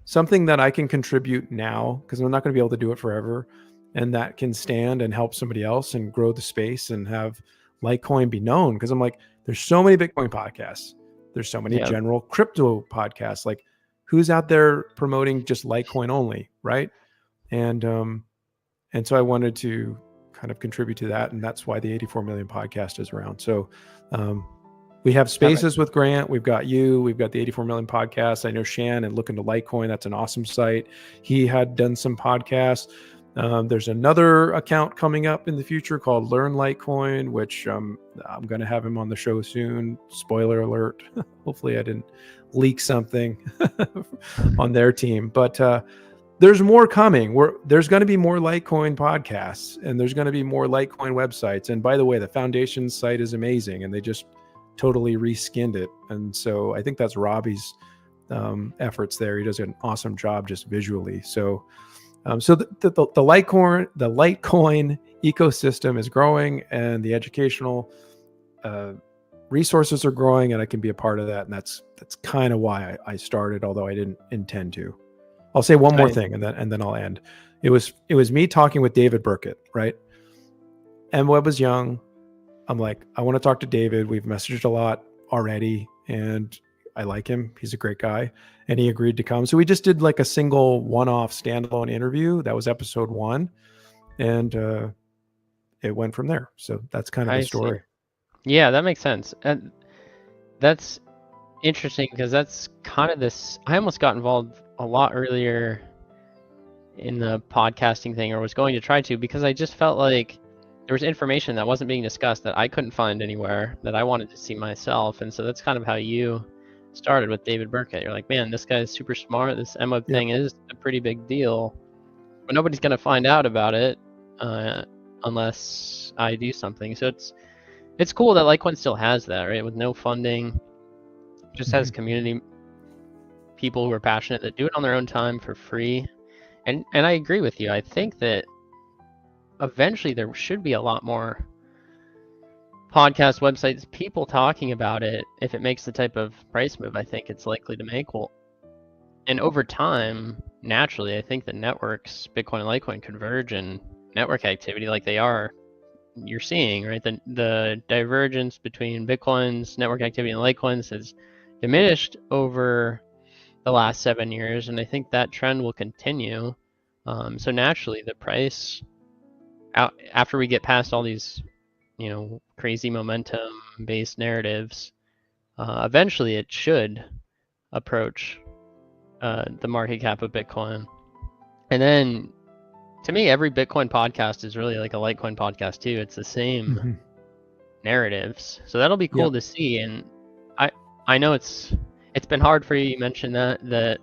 something that I can contribute now, because I'm not going to be able to do it forever, and that can stand and help somebody else and grow the space and have Litecoin be known. Because I'm like, there's so many Bitcoin podcasts. There's so many general crypto podcasts. Like, who's out there promoting just Litecoin only, right? And so I wanted to kind of contribute to that, and that's why the 84 Million podcast is around. So we have spaces with Grant, we've got we've got the 84 Million podcast. I know Shan and Look into Litecoin, that's an awesome site. He had done some podcasts. There's another account coming up in the future called Learn Litecoin, which I'm going to have him on the show soon. Spoiler alert. Hopefully I didn't leak something on their team, but there's more coming. There's going to be more Litecoin podcasts, and there's going to be more Litecoin websites. And by the way, the foundation site is amazing, and they just totally reskinned it. And so I think that's Robbie's efforts there. He does an awesome job just visually. So the Litecoin ecosystem is growing, and the educational resources are growing, and I can be a part of that. And that's kind of why I started, although I didn't intend to. I'll say one more thing, and then I'll end. It was me talking with David Burkett, right? And Webb was young. I'm like, I want to talk to David. We've messaged a lot already, and I like him. He's a great guy, and he agreed to come. So we just did like a single one-off standalone interview. That was episode 1, and it went from there. So that's kind of the story. Yeah, that makes sense. And that's interesting, because that's kind of this. I almost got involved a lot earlier in the podcasting thing, or was going to try to, because I just felt like there was information that wasn't being discussed that I couldn't find anywhere, that I wanted to see myself. And so that's kind of how you started with David Burkett. You're like, man, this guy's super smart. This MWeb thing is a pretty big deal, but nobody's going to find out about it unless I do something. So it's cool that Litecoin still has that, right? With no funding, just has community people who are passionate that do it on their own time for free. And I agree with you. I think that eventually there should be a lot more podcast websites, people talking about it. If it makes the type of price move I think it's likely to make, and over time, naturally, I think the networks, Bitcoin and Litecoin, converge in network activity like you're seeing, right? The divergence between Bitcoin's network activity and Litecoin's has diminished over the last 7 years, and I think that trend will continue. So naturally, the price, after we get past all these, crazy momentum-based narratives, eventually it should approach the market cap of Bitcoin. And then, to me, every Bitcoin podcast is really like a Litecoin podcast too. It's the same narratives, so that'll be cool to see. And I know it's been hard for you. You mentioned that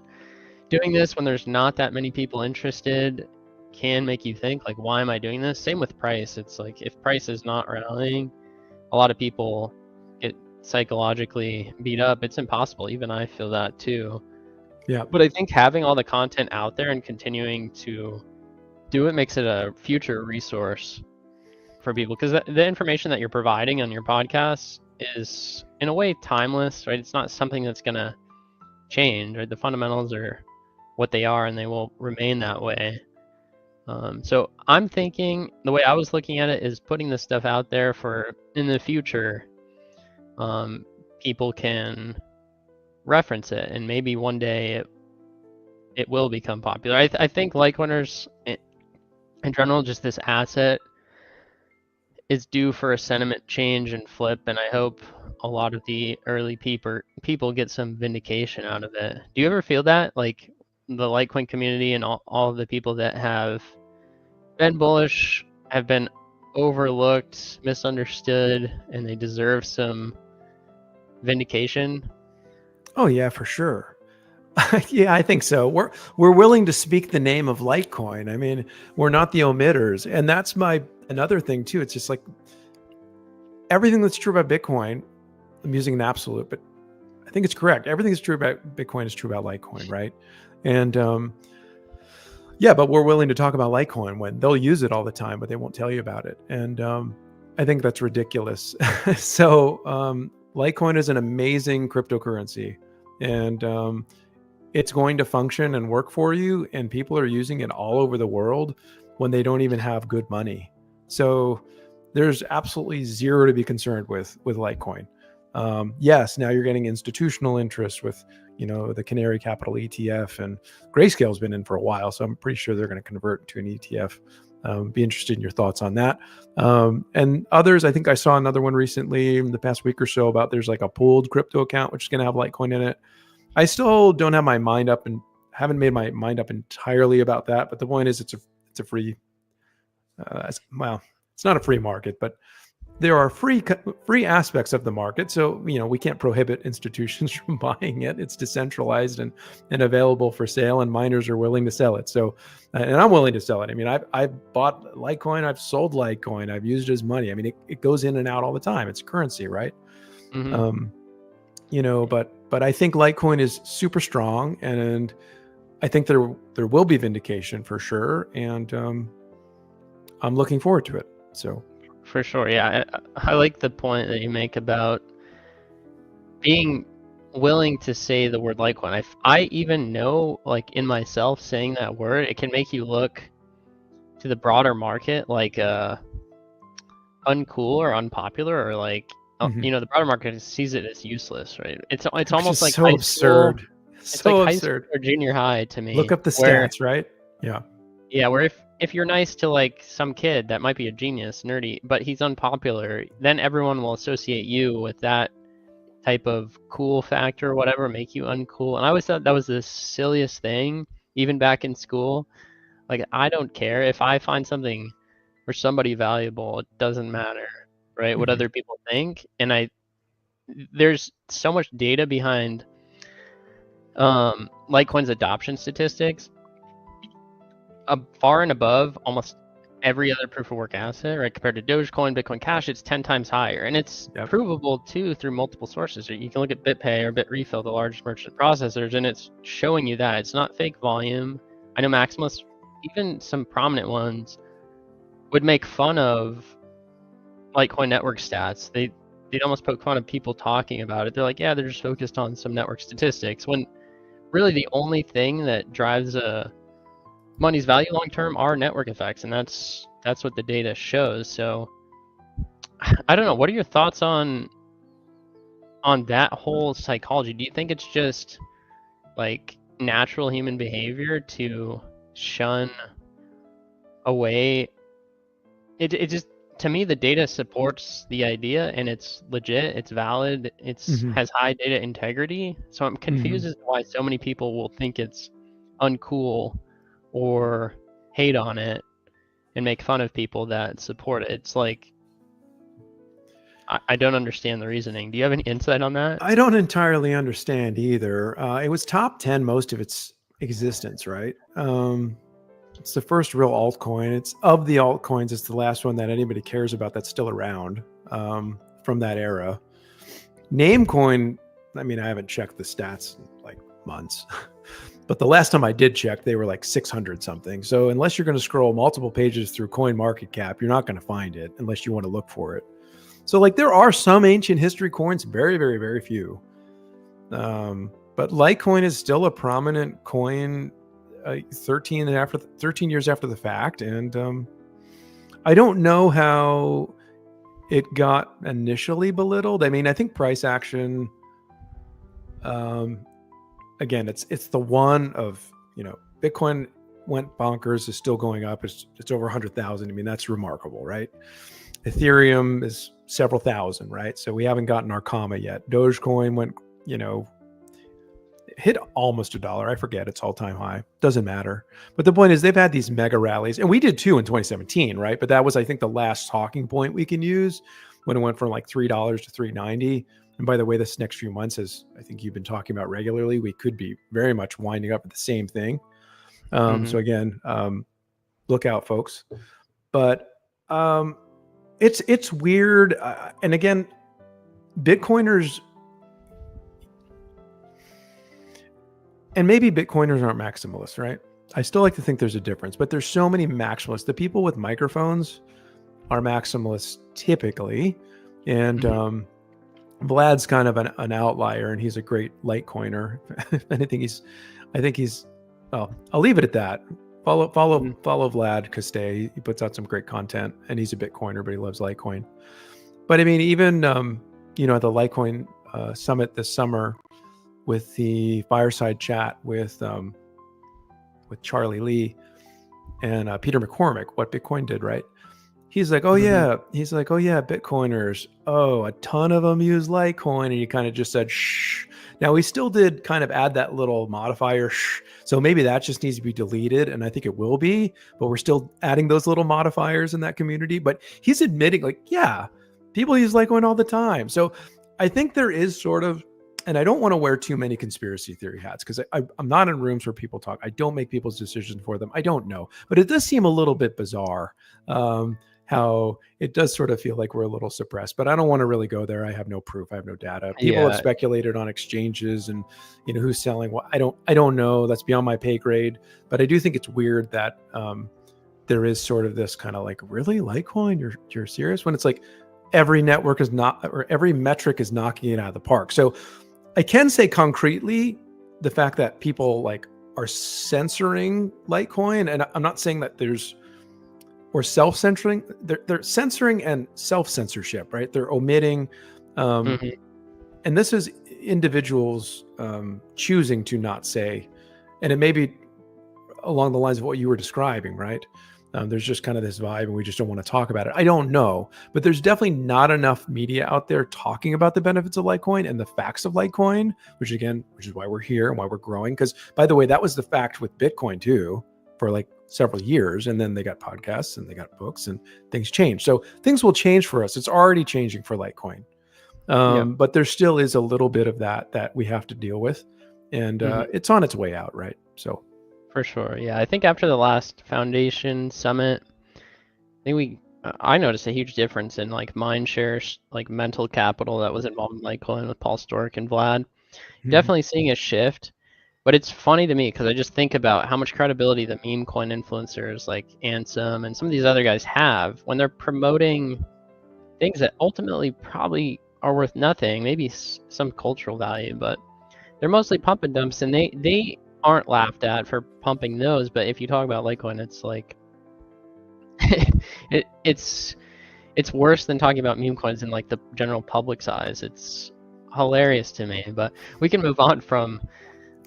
doing this when there's not that many people interested can make you think, like, why am I doing this? Same with price. It's like, if price is not rallying, a lot of people get psychologically beat up. It's impossible. Even I feel that too. Yeah. But I think having all the content out there and continuing to do it makes it a future resource for people, because the information that you're providing on your podcast is in a way timeless, right? It's not something that's gonna change, right? The fundamentals are what they are, and they will remain that way. So I'm thinking, the way I was looking at it is putting this stuff out there for in the future, people can reference it, and maybe one day it will become popular. I think Litecoiners in general, just this asset is due for a sentiment change and flip, and I hope a lot of the early people get some vindication out of it. Do you ever feel that, like, the Litecoin community and all of the people that have been bullish have been overlooked, misunderstood, and they deserve some vindication? Oh yeah, for sure. Yeah, I think so. We're willing to speak the name of Litecoin. I mean, we're not the omitters, and that's another thing too. It's just like everything that's true about Bitcoin. I'm using an absolute, but I think it's correct. Everything that's true about Bitcoin is true about Litecoin, right? And yeah, but we're willing to talk about Litecoin when they'll use it all the time, but they won't tell you about it. And I think that's ridiculous. So Litecoin is an amazing cryptocurrency, and it's going to function and work for you. And people are using it all over the world when they don't even have good money. So there's absolutely zero to be concerned with Litecoin. Yes, now you're getting institutional interest with, the Canary Capital ETF, and Grayscale's been in for a while, so I'm pretty sure they're going to convert to an ETF. Be interested in your thoughts on that. And others, I think I saw another one recently in the past week or so about there's like a pooled crypto account which is going to have Litecoin in it. I still don't have my mind up and haven't made my mind up entirely about that. But the point is, it's a free. Well, it's not a free market, but there are free aspects of the market. So, we can't prohibit institutions from buying it. It's decentralized and available for sale, and miners are willing to sell it. So, and I'm willing to sell it. I mean, I've bought Litecoin, I've sold Litecoin, I've used it as money. I mean, it goes in and out all the time. It's currency, right? Mm-hmm. But I think Litecoin is super strong, and I think there will be vindication for sure. And I'm looking forward to it. So. For sure, yeah. I like the point that you make about being willing to say the word Litecoin. I even know, like, in myself, saying that word, it can make you look to the broader market like uncool or unpopular, or like, the broader market sees it as useless, right? It's almost like so high absurd. School. It's so like absurd. High school or junior high to me. Look up the stats, right? Yeah. Yeah, where if you're nice to like some kid that might be a genius, nerdy, but he's unpopular, then everyone will associate you with that type of cool factor or whatever, make you uncool. And I always thought that was the silliest thing, even back in school. Like, I don't care if I find something for somebody valuable, it doesn't matter, right? What other people think. And there's so much data behind Litecoin's adoption statistics, far and above almost every other proof of work asset, right? Compared to Dogecoin, Bitcoin Cash, it's 10 times higher. And it's provable too through multiple sources. You can look at BitPay or BitRefill, the largest merchant processors, and it's showing you that it's not fake volume. I know Maximus, even some prominent ones, would make fun of Litecoin network stats. They'd almost poke fun of people talking about it. They're like, yeah, they're just focused on some network statistics, when really the only thing that drives money's value long term are network effects, and that's what the data shows. So I don't know, what are your thoughts on that whole psychology? Do you think it's just like natural human behavior to shun away? It just, to me, the data supports the idea, and it's legit, it's valid, has high data integrity. So I'm confused as to why so many people will think it's uncool or hate on it and make fun of people that support it. It's like, I don't understand the reasoning. Do you have any insight on that? I don't entirely understand either. It was top 10 most of its existence, right? It's the first real altcoin. It's of the altcoins, it's the last one that anybody cares about that's still around from that era. Namecoin, I mean, I haven't checked the stats in like months. But the last time I did check, they were like 600 something. So unless you're going to scroll multiple pages through CoinMarketCap, you're not going to find it unless you want to look for it. So like there are some ancient history coins, very, very, very few. But Litecoin is still a prominent coin 13 years after the fact. And I don't know how it got initially belittled. I mean, I think price action... again, it's the one of, Bitcoin went bonkers, is still going up. It's over 100,000. I mean, that's remarkable, right? Ethereum is several thousand, right? So we haven't gotten our comma yet. Dogecoin went, hit almost $1. I forget, it's all-time high. Doesn't matter. But the point is, they've had these mega rallies, and we did too in 2017, right? But that was, I think, the last talking point we can use when it went from like $3 to $3.90. And by the way, this next few months, as I think you've been talking about regularly, we could be very much winding up at the same thing. So again, look out, folks. But it's weird. And again, Bitcoiners, and maybe Bitcoiners aren't maximalists, right? I still like to think there's a difference, but there's so many maximalists. The people with microphones are maximalists typically. And Vlad's kind of an outlier, and he's a great Litecoiner. I think he's, well, I'll leave it at that. Follow Vlad Castay. He puts out some great content, and he's a Bitcoiner, but he loves Litecoin. But I mean, even, at the Litecoin summit this summer with the fireside chat with Charlie Lee and Peter McCormick, what Bitcoin did, right? He's like, oh yeah, Bitcoiners. Oh, a ton of them use Litecoin. And he kind of just said, shh. Now, we still did kind of add that little modifier, shh. So maybe that just needs to be deleted. And I think it will be, but we're still adding those little modifiers in that community. But he's admitting, like, yeah, people use Litecoin all the time. So I think there is sort of, and I don't want to wear too many conspiracy theory hats, because I'm not in rooms where people talk. I don't make people's decisions for them. I don't know. But it does seem a little bit bizarre. How it does sort of feel like we're a little suppressed, but I don't want to really go there. I have no proof. I have no data. People have speculated on exchanges and, who's selling what. I don't know. That's beyond my pay grade, but I do think it's weird that there is sort of this kind of like, really, Litecoin, you're serious? When it's like every network is not, or every metric is knocking it out of the park. So I can say concretely the fact that people like are censoring Litecoin, and I'm not saying that there's, or self-censoring, they're censoring and self-censorship, right? They're omitting, and this is individuals choosing to not say, and it may be along the lines of what you were describing, right? There's just kind of this vibe and we just don't want to talk about it. I don't know, but there's definitely not enough media out there talking about the benefits of Litecoin and the facts of Litecoin, which is why we're here and why we're growing. Because by the way, that was the fact with Bitcoin too, for like several years, and then they got podcasts and they got books and things changed. So things will change for us. It's already changing for Litecoin. But there still is a little bit of that we have to deal with, and it's on its way out, right? So for sure. Yeah, I think after the last Foundation Summit, I noticed a huge difference in like mind shares, like mental capital that was involved in Litecoin with Paul Stork and Vlad. Definitely seeing a shift. But it's funny to me because I just think about how much credibility the meme coin influencers like Ansem and some of these other guys have when they're promoting things that ultimately probably are worth nothing, maybe some cultural value, but they're mostly pump and dumps, and they aren't laughed at for pumping those. But if you talk about Litecoin, it's like it's worse than talking about meme coins in like the general public size. It's hilarious to me. But we can move on from.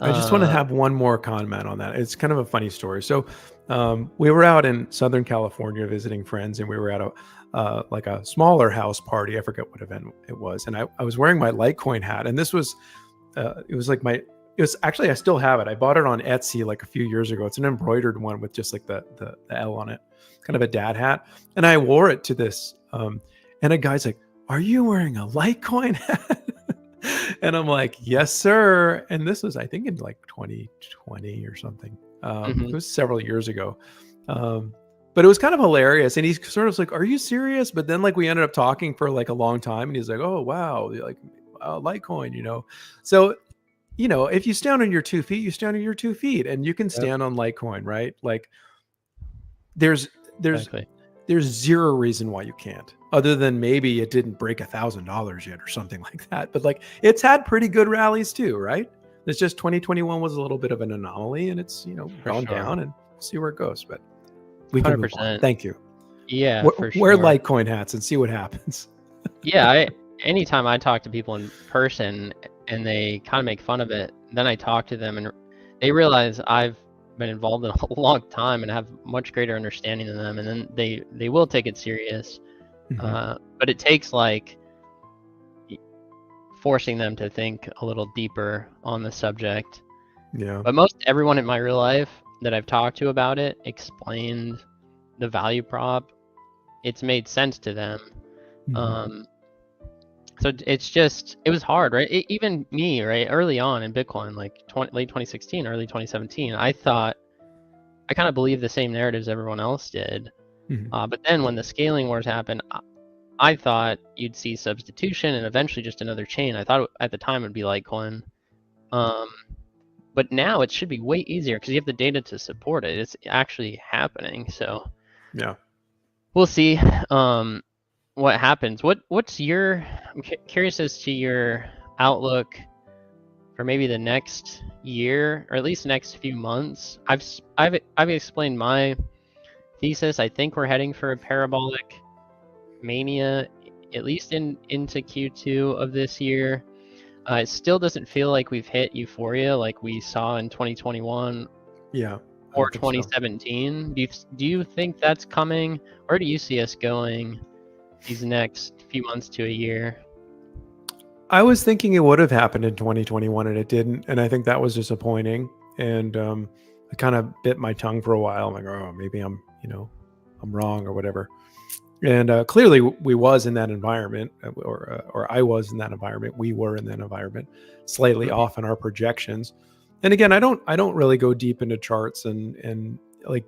I just want to have one more comment on that. It's kind of a funny story. So we were out in Southern California visiting friends, and we were at a smaller house party. I forget what event it was. And I was wearing my Litecoin hat. And this was, actually, I still have it. I bought it on Etsy like a few years ago. It's an embroidered one with just like the L on it, kind of a dad hat. And I wore it to this. And a guy's like, "Are you wearing a Litecoin hat?" And I'm like, "Yes, sir." And this was, I think, in like 2020 or something. It was several years ago. But it was kind of hilarious. And he's sort of like, "Are you serious?" But then like we ended up talking for like a long time. And he's like, "Oh, wow. Like Litecoin, So, if you stand on your 2 feet, you stand on your 2 feet, and you can stand on Litecoin, right? Like there's zero reason why you can't, other than maybe it didn't break $1,000 yet or something like that. But like it's had pretty good rallies too, right? It's just 2021 was a little bit of an anomaly, and it's gone down, and see where it goes. But we can move on. Thank you. Yeah, for sure. Wear Litecoin hats and see what happens. Yeah, anytime I talk to people in person and they kind of make fun of it, then I talk to them and they realize I've been involved in a long time and have much greater understanding than them, and then they will take it serious. But it takes like forcing them to think a little deeper on the subject. Yeah. But most everyone in my real life that I've talked to about it explained the value prop. It's made sense to them. So it was hard, right? Even me, right? Early on in Bitcoin, like late 2016, early 2017, I thought, I kind of believed the same narratives everyone else did. But then when the scaling wars happened, I thought you'd see substitution and eventually just another chain. I thought at the time it'd be Litecoin. But now it should be way easier because you have the data to support it. It's actually happening. So Yeah. we'll see what happens. What's your? I'm curious as to your outlook for maybe the next year or at least the next few months. I've explained my thesis. I think we're heading for a parabolic mania, at least into Q2 of this year. It still doesn't feel like we've hit euphoria like we saw in 2021 Yeah. or 2017. Do you think that's coming? Where do you see us going these next few months to a year? I was thinking it would have happened in 2021 and it didn't. And I think that was disappointing. And I kind of bit my tongue for a while. I'm like, oh, maybe I'm wrong or whatever. And clearly we was in that environment, or I was in that environment. We were in that environment, slightly off in our projections. And again, I don't really go deep into charts and like,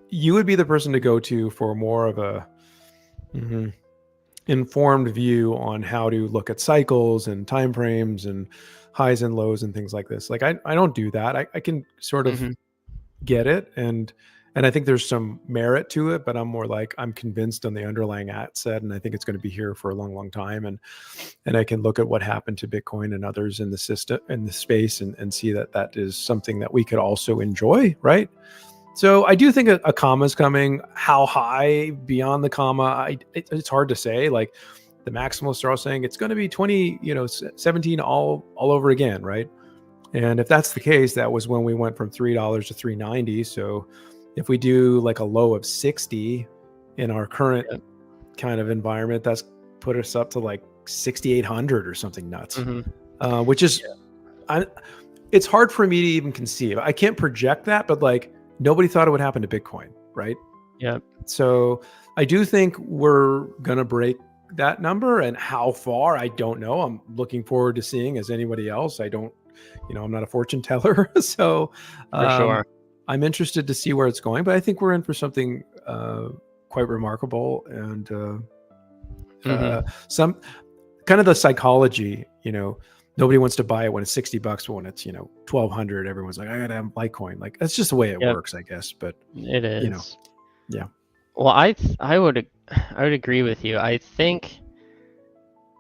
you would be the person to go to for more of a informed view on how to look at cycles and time frames and highs and lows and things like this. Like I don't do that. I can sort of get it, and I think there's some merit to it, but I'm more like, I'm convinced on the underlying asset, and I think it's going to be here for a long, long time. And I can look at what happened to Bitcoin and others in the system, in the space, and see that is something that we could also enjoy, right? So I do think a comma is coming. How high beyond the comma? It's hard to say. Like the maximalists are all saying it's going to be 17 all over again, right? And if that's the case, that was when we went from $3 to $3.90. So if we do like a low of 60 in our current kind of environment, that's put us up to like 6,800 or something nuts, which is, it's hard for me to even conceive. I can't project that, but like nobody thought it would happen to Bitcoin, right? Yeah. So I do think we're going to break that number, and how far, I don't know. I'm looking forward to seeing, as anybody else. I don't, I'm not a fortune teller. So for sure. I'm interested to see where it's going, but I think we're in for something quite remarkable, and some kind of the psychology, nobody wants to buy it when it's $60, but when it's, 1,200, everyone's like, I gotta have Litecoin. Like, that's just the way it works, I guess. But it is, yeah. Well, I would agree with you. I think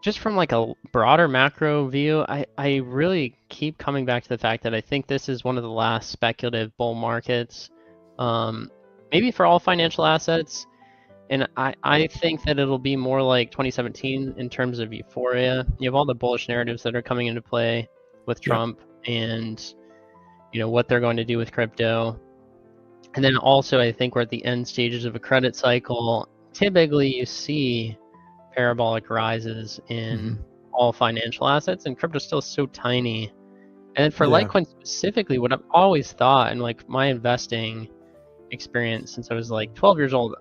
just from like a broader macro view, I really keep coming back to the fact that I think this is one of the last speculative bull markets, maybe for all financial assets. And I think that it'll be more like 2017 in terms of euphoria. You have all the bullish narratives that are coming into play with Trump and, what they're going to do with crypto. And then also I think we're at the end stages of a credit cycle. Typically you see parabolic rises in all financial assets, and crypto's still so tiny. And for Litecoin specifically, what I've always thought, and like my investing experience since I was like 12 years old,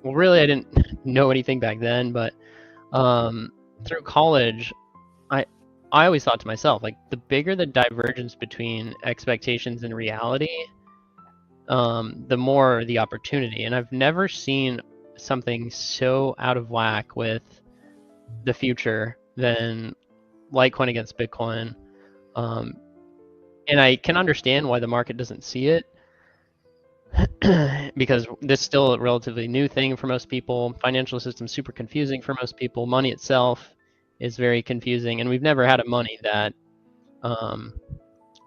well, really I didn't know anything back then, but through college, I always thought to myself, like, the bigger the divergence between expectations and reality, the more the opportunity. And I've never seen something so out of whack with the future than Litecoin against Bitcoin. And I can understand why the market doesn't see it, because this is still a relatively new thing for most people. Financial system super confusing for most people. Money itself is very confusing, and we've never had a money that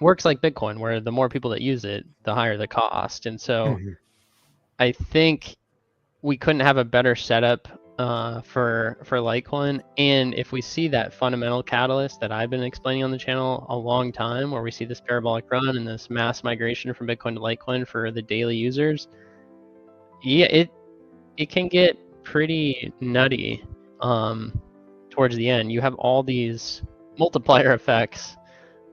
works like Bitcoin, where the more people that use it, the higher the cost. And so I think we couldn't have a better setup for Litecoin. And if we see that fundamental catalyst that I've been explaining on the channel a long time, where we see this parabolic run and this mass migration from Bitcoin to Litecoin for the daily users, it can get pretty nutty. towards the end, you have all these multiplier effects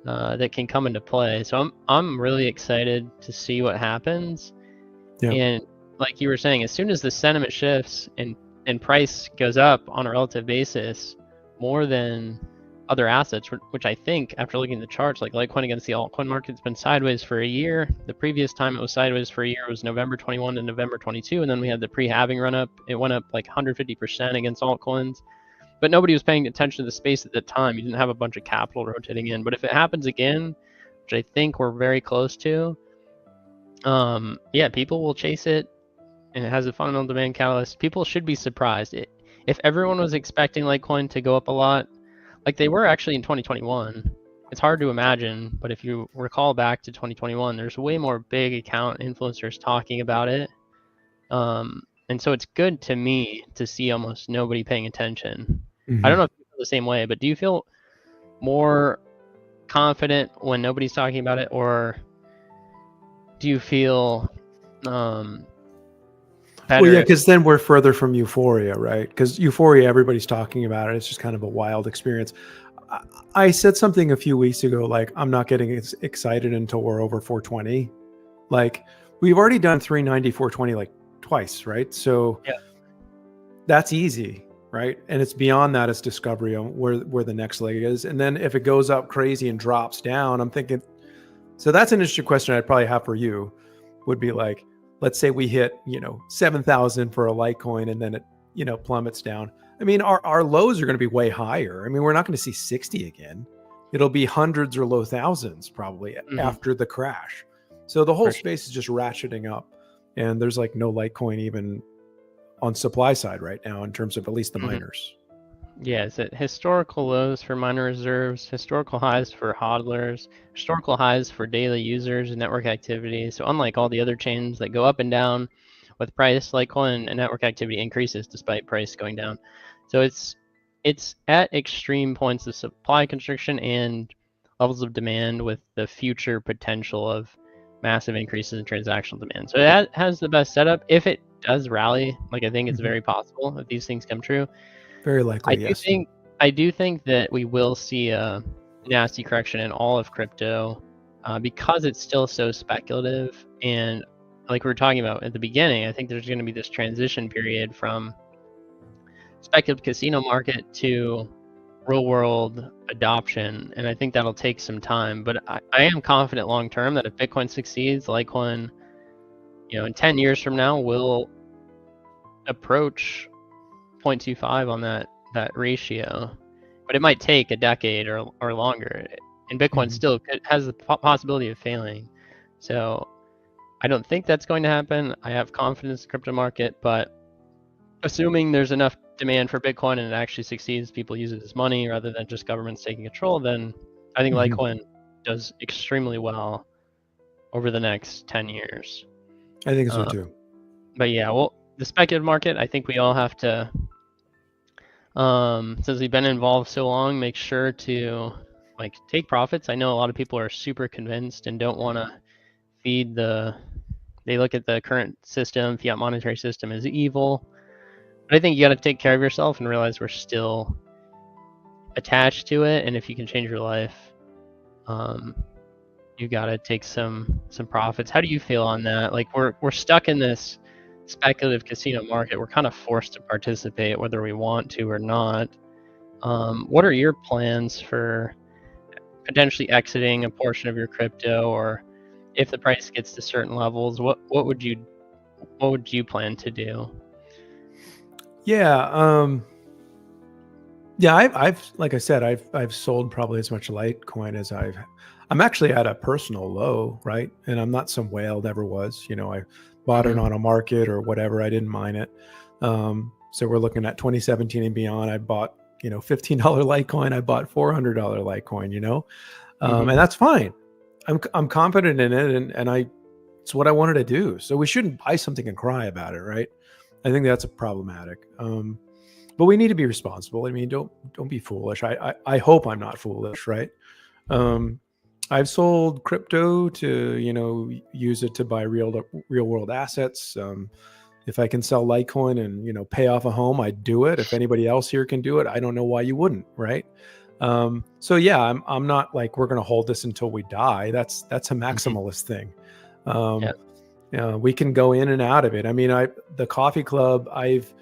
that can come into play. So I'm really excited to see what happens. Yeah. And like you were saying, as soon as the sentiment shifts and price goes up on a relative basis more than other assets, which I think after looking at the charts, like Litecoin against the altcoin market's been sideways for a year. The previous time it was sideways for a year was November 21 to November 22, and then we had the pre-halving run up. It went up like 150% against altcoins, but nobody was paying attention to the space at the time. You didn't have a bunch of capital rotating in. But if it happens again, which I think we're very close to, yeah, people will chase it, and it has a fundamental demand catalyst. People should be surprised. If everyone was expecting Litecoin to go up a lot, like they were actually in 2021, it's hard to imagine, but if you recall back to 2021, there's way more big account influencers talking about it. And so it's good to me to see almost nobody paying attention. I don't know if you feel the same way, but do you feel more confident when nobody's talking about it, or do you feel better? Well, yeah, because then we're further from euphoria, right? Because euphoria, everybody's talking about it. It's just kind of a wild experience. I said something a few weeks ago, like, I'm not getting excited until we're over 420. Like, we've already done 390, 420 like twice, right? So yeah, that's easy, right? And it's beyond that, it's discovery on where the next leg is. And then if it goes up crazy and drops down, I'm thinking, so that's an interesting question I'd probably have for you, would be like, let's say we hit, 7,000 for a Litecoin and then it, plummets down. I mean, our lows are going to be way higher. I mean, we're not going to see 60 again. It'll be hundreds or low thousands probably after the crash. So the whole space is just ratcheting up, and there's like no Litecoin even on supply side right now in terms of at least the miners. Yeah, it's at historical lows for miner reserves, historical highs for hodlers, historical highs for daily users and network activity. So unlike all the other chains that go up and down with price, Litecoin and network activity increases despite price going down. So it's at extreme points of supply constriction and levels of demand with the future potential of massive increases in transactional demand. So it has the best setup. If it does rally, like I think it's very possible if these things come true. Very likely, yes. I do think that we will see a nasty correction in all of crypto because it's still so speculative. And like we were talking about at the beginning, I think there's going to be this transition period from speculative casino market to real world adoption. And I think that'll take some time. But I am confident long term that if Bitcoin succeeds, Litecoin, in 10 years from now, will approach 0.25 on that ratio, but it might take a decade or longer, and Bitcoin still has the possibility of failing. So I don't think that's going to happen. I have confidence in the crypto market, but assuming there's enough demand for Bitcoin and it actually succeeds, people use it as money rather than just governments taking control, then I think Litecoin does extremely well over the next 10 years. I think so too. But yeah, well, the speculative market, I think we all have to, since we've been involved so long, make sure to take profits. I know a lot of people are super convinced and don't want to feed they look at the current system, fiat monetary system, as evil. But I think you got to take care of yourself and realize we're still attached to it. And if you can change your life, you got to take some profits. How do you feel on that? Like we're stuck in this speculative casino market. We're kind of forced to participate whether we want to or not. What are your plans for potentially exiting a portion of your crypto, or if the price gets to certain levels, what would you plan to do? Yeah, I've like I said, I've sold probably as much Litecoin as I'm actually at a personal low, right? And I'm not some whale, never was. I bought it on a market or whatever. I didn't mine it. So we're looking at 2017 and beyond. I bought, $15 Litecoin. I bought $400 Litecoin, and that's fine. I'm confident in it, and it's what I wanted to do. So we shouldn't buy something and cry about it, right? I think that's problematic. But we need to be responsible. I mean, don't be foolish. I hope I'm not foolish, right? I've sold crypto to, use it to buy real world assets. If I can sell Litecoin and, you know, pay off a home, I'd do it. If anybody else here can do it, I don't know why you wouldn't, right? So yeah, I'm not like, we're going to hold this until we die. That's a maximalist thing. We can go in and out of it. I mean, the coffee club, I've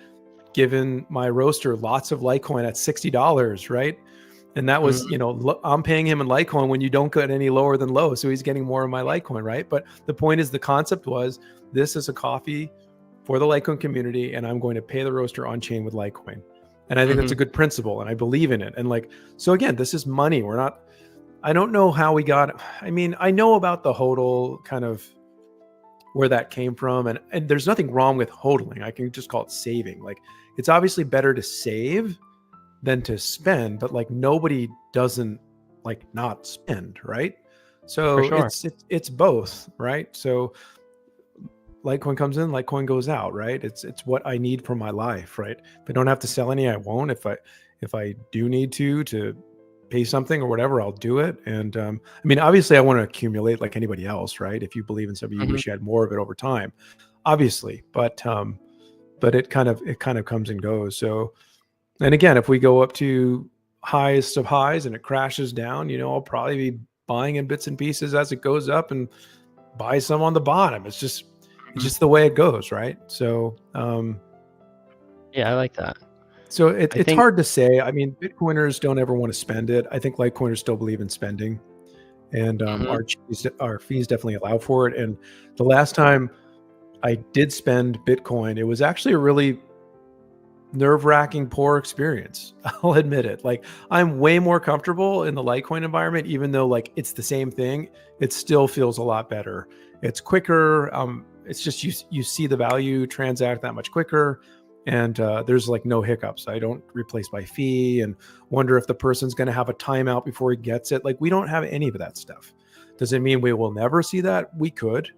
given my roaster lots of Litecoin at $60, right? And that was, you know, I'm paying him in Litecoin when you don't get any lower than low. So he's getting more of my Litecoin, right? But the point is, the concept was, this is a coffee for the Litecoin community, and I'm going to pay the roaster on chain with Litecoin. And I think that's a good principle, and I believe in it. And like, so again, this is money. I don't know how we got, I mean, I know about the HODL, kind of where that came from. And there's nothing wrong with HODLing. I can just call it saving. Like, it's obviously better to save than to spend, but like, nobody doesn't like not spend, right? So sure. it's both, right? So Litecoin comes in, Litecoin goes out, right? It's what I need for my life, right? If I don't have to sell any, I won't. If I do need to pay something or whatever, I'll do it. And I mean, obviously I want to accumulate like anybody else, right? If you believe in something, you wish you had more of it over time, obviously, but it kind of comes and goes. So, and again, if we go up to highest of highs and it crashes down, you know, I'll probably be buying in bits and pieces as it goes up and buy some on the bottom. It's just the way it goes, right? So yeah, I like that. So it's hard to say. I mean, Bitcoiners don't ever want to spend it. I think Litecoiners still believe in spending, and our fees definitely allow for it. And the last time I did spend Bitcoin, it was actually a really nerve-wracking, poor experience. I'll admit it. Like, I'm way more comfortable in the Litecoin environment, even though like it's the same thing. It still feels a lot better. It's quicker. It's just you see the value transact that much quicker. And there's like no hiccups. I don't replace my fee and wonder if the person's going to have a timeout before he gets it. Like, we don't have any of that stuff. Does it mean we will never see that? We could,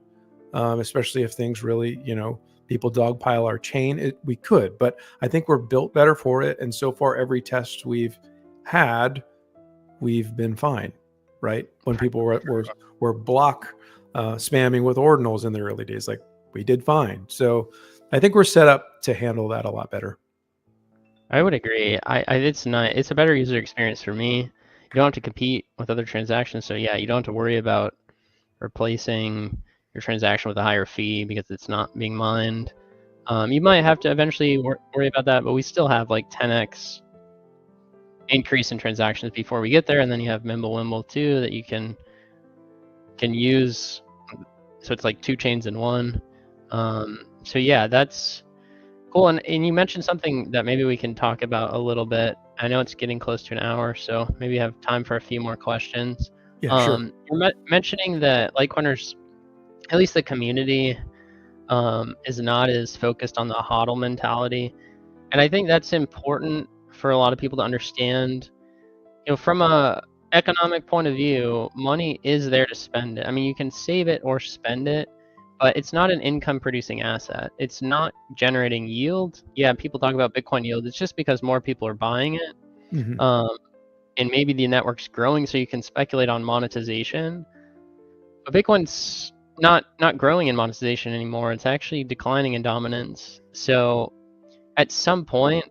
especially if things really, you know, people dogpile our chain. We could, but I think we're built better for it. And so far, every test we've had, we've been fine, right? When people were block spamming with ordinals in the early days, like, we did fine. So I think we're set up to handle that a lot better. I would agree. It's not. It's a better user experience for me. You don't have to compete with other transactions, so yeah, you don't have to worry about replacing your transaction with a higher fee because it's not being mined. You might have to eventually worry about that, but we still have like 10x increase in transactions before we get there, and then you have Mimblewimble too that you can use. So it's like 2 chains in one. So yeah, that's cool. And you mentioned something that maybe we can talk about a little bit. I know it's getting close to an hour, so maybe you have time for a few more questions. Yeah, sure. You're mentioning that Litecoiners, at least the community, is not as focused on the HODL mentality. And I think that's important for a lot of people to understand. You know, from a economic point of view, money is there to spend it. I mean, you can save it or spend it, but it's not an income producing asset. It's not generating yield. Yeah, people talk about Bitcoin yield. It's just because more people are buying it. And maybe the network's growing, so you can speculate on monetization. But Bitcoin's not growing in monetization anymore. It's actually declining in dominance. So at some point,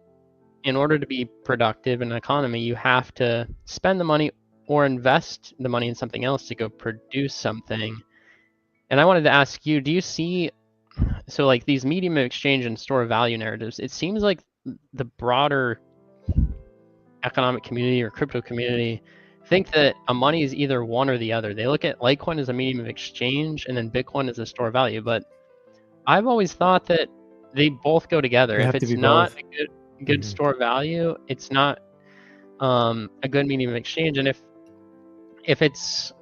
in order to be productive in an economy, you have to spend the money or invest the money in something else to go produce something. And I wanted to ask you, do you see, so like these medium of exchange and store of value narratives, it seems like the broader economic community or crypto community think that a money is either one or the other. They look at Litecoin as a medium of exchange and then Bitcoin as a store of value. But I've always thought that they both go together. If it's not a good store of value, it's not a good medium of exchange. And if it's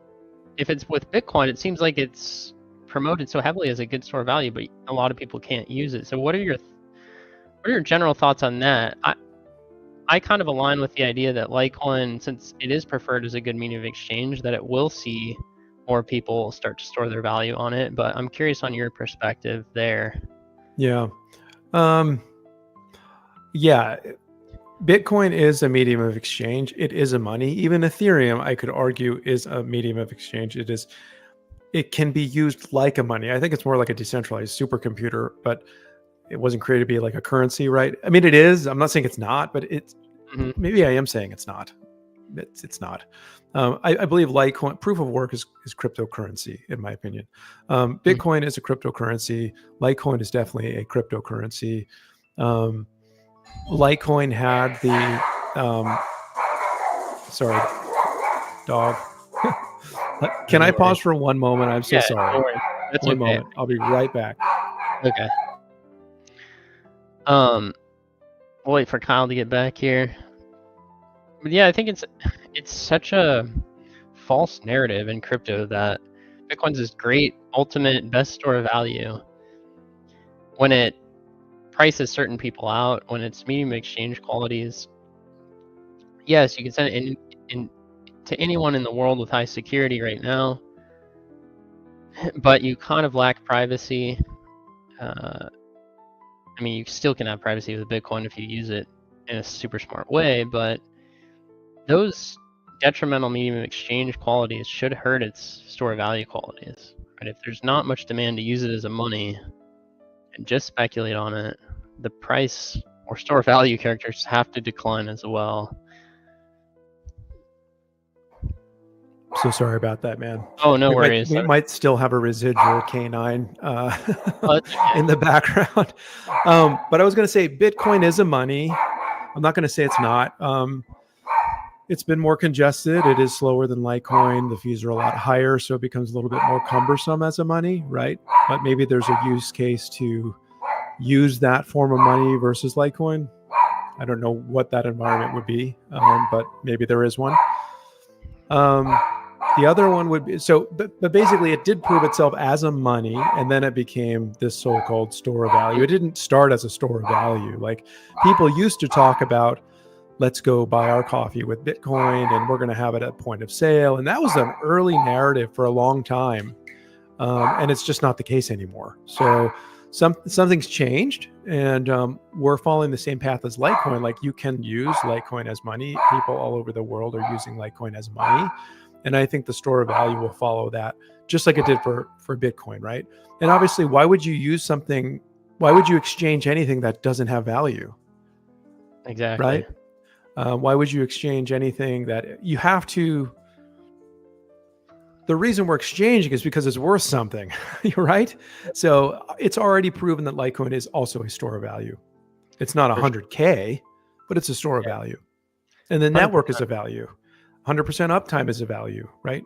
with Bitcoin, it seems like it's promoted so heavily as a good store of value, but a lot of people can't use it. So what are your general thoughts on that? I kind of align with the idea that Litecoin, since it is preferred as a good medium of exchange, that it will see more people start to store their value on it. But I'm curious on your perspective there. Yeah. Yeah. Bitcoin is a medium of exchange. It is a money. Even Ethereum, I could argue, is a medium of exchange. It can be used like a money. I think it's more like a decentralized supercomputer, but it wasn't created to be like a currency, right? I mean, it is. I'm not saying it's not, but it's maybe I am saying it's not. It's not. I believe Litecoin proof of work is cryptocurrency, in my opinion. Bitcoin is a cryptocurrency. Litecoin is definitely a cryptocurrency. Litecoin had the sorry, dog. Can I pause for one moment? I'm so sorry. That's one okay. moment. I'll be right back. Okay. We'll wait for Kyle to get back here. But yeah, I think it's such a false narrative in crypto that Bitcoin's this great, ultimate, best store of value. When it prices certain people out, when it's medium exchange qualities, yes, you can send it in to anyone in the world with high security right now, but you kind of lack privacy. I mean, you still can have privacy with Bitcoin if you use it in a super smart way, but those detrimental medium exchange qualities should hurt its store value qualities. Right? If there's not much demand to use it as a money and just speculate on it, the price or store value characters have to decline as well. So sorry about that, man. Oh, no worries. We might still have a residual canine Okay. in the background. But I was going to say Bitcoin is a money. I'm not going to say it's not. It's been more congested. It is slower than Litecoin. The fees are a lot higher, so it becomes a little bit more cumbersome as a money, right? But maybe there's a use case to use that form of money versus Litecoin. I don't know what that environment would be, but maybe there is one. The other one would be, but basically it did prove itself as a money, and then it became this so-called store of value. It didn't start as a store of value. Like people used to talk about, let's go buy our coffee with Bitcoin and we're going to have it at point of sale. And that was an early narrative for a long time. And it's just not the case anymore. So something's changed, and we're following the same path as Litecoin. Like you can use Litecoin as money. People all over the world are using Litecoin as money. And I think the store of value will follow that, just like it did for Bitcoin, right? And obviously, why would you use something? Why would you exchange anything that doesn't have value? Exactly. Right? Why would you exchange anything that you have to? The reason we're exchanging is because it's worth something, right? So it's already proven that Litecoin is also a store of value. It's not 100K, but it's a store of value. And the network is a value. 100% uptime is a value, right?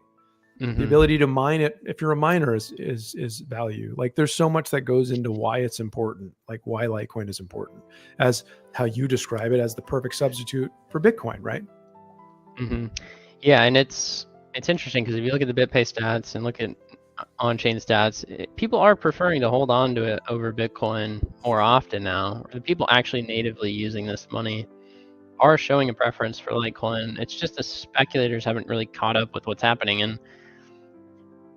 The ability to mine it, if you're a miner, is value. Like there's so much that goes into why it's important, like why Litecoin is important, as how you describe it as the perfect substitute for Bitcoin, right? Yeah, and it's interesting because if you look at the BitPay stats and look at on-chain stats, people are preferring to hold on to it over Bitcoin more often now. The people actually natively using this money are showing a preference for Litecoin. It's just the speculators haven't really caught up with what's happening. And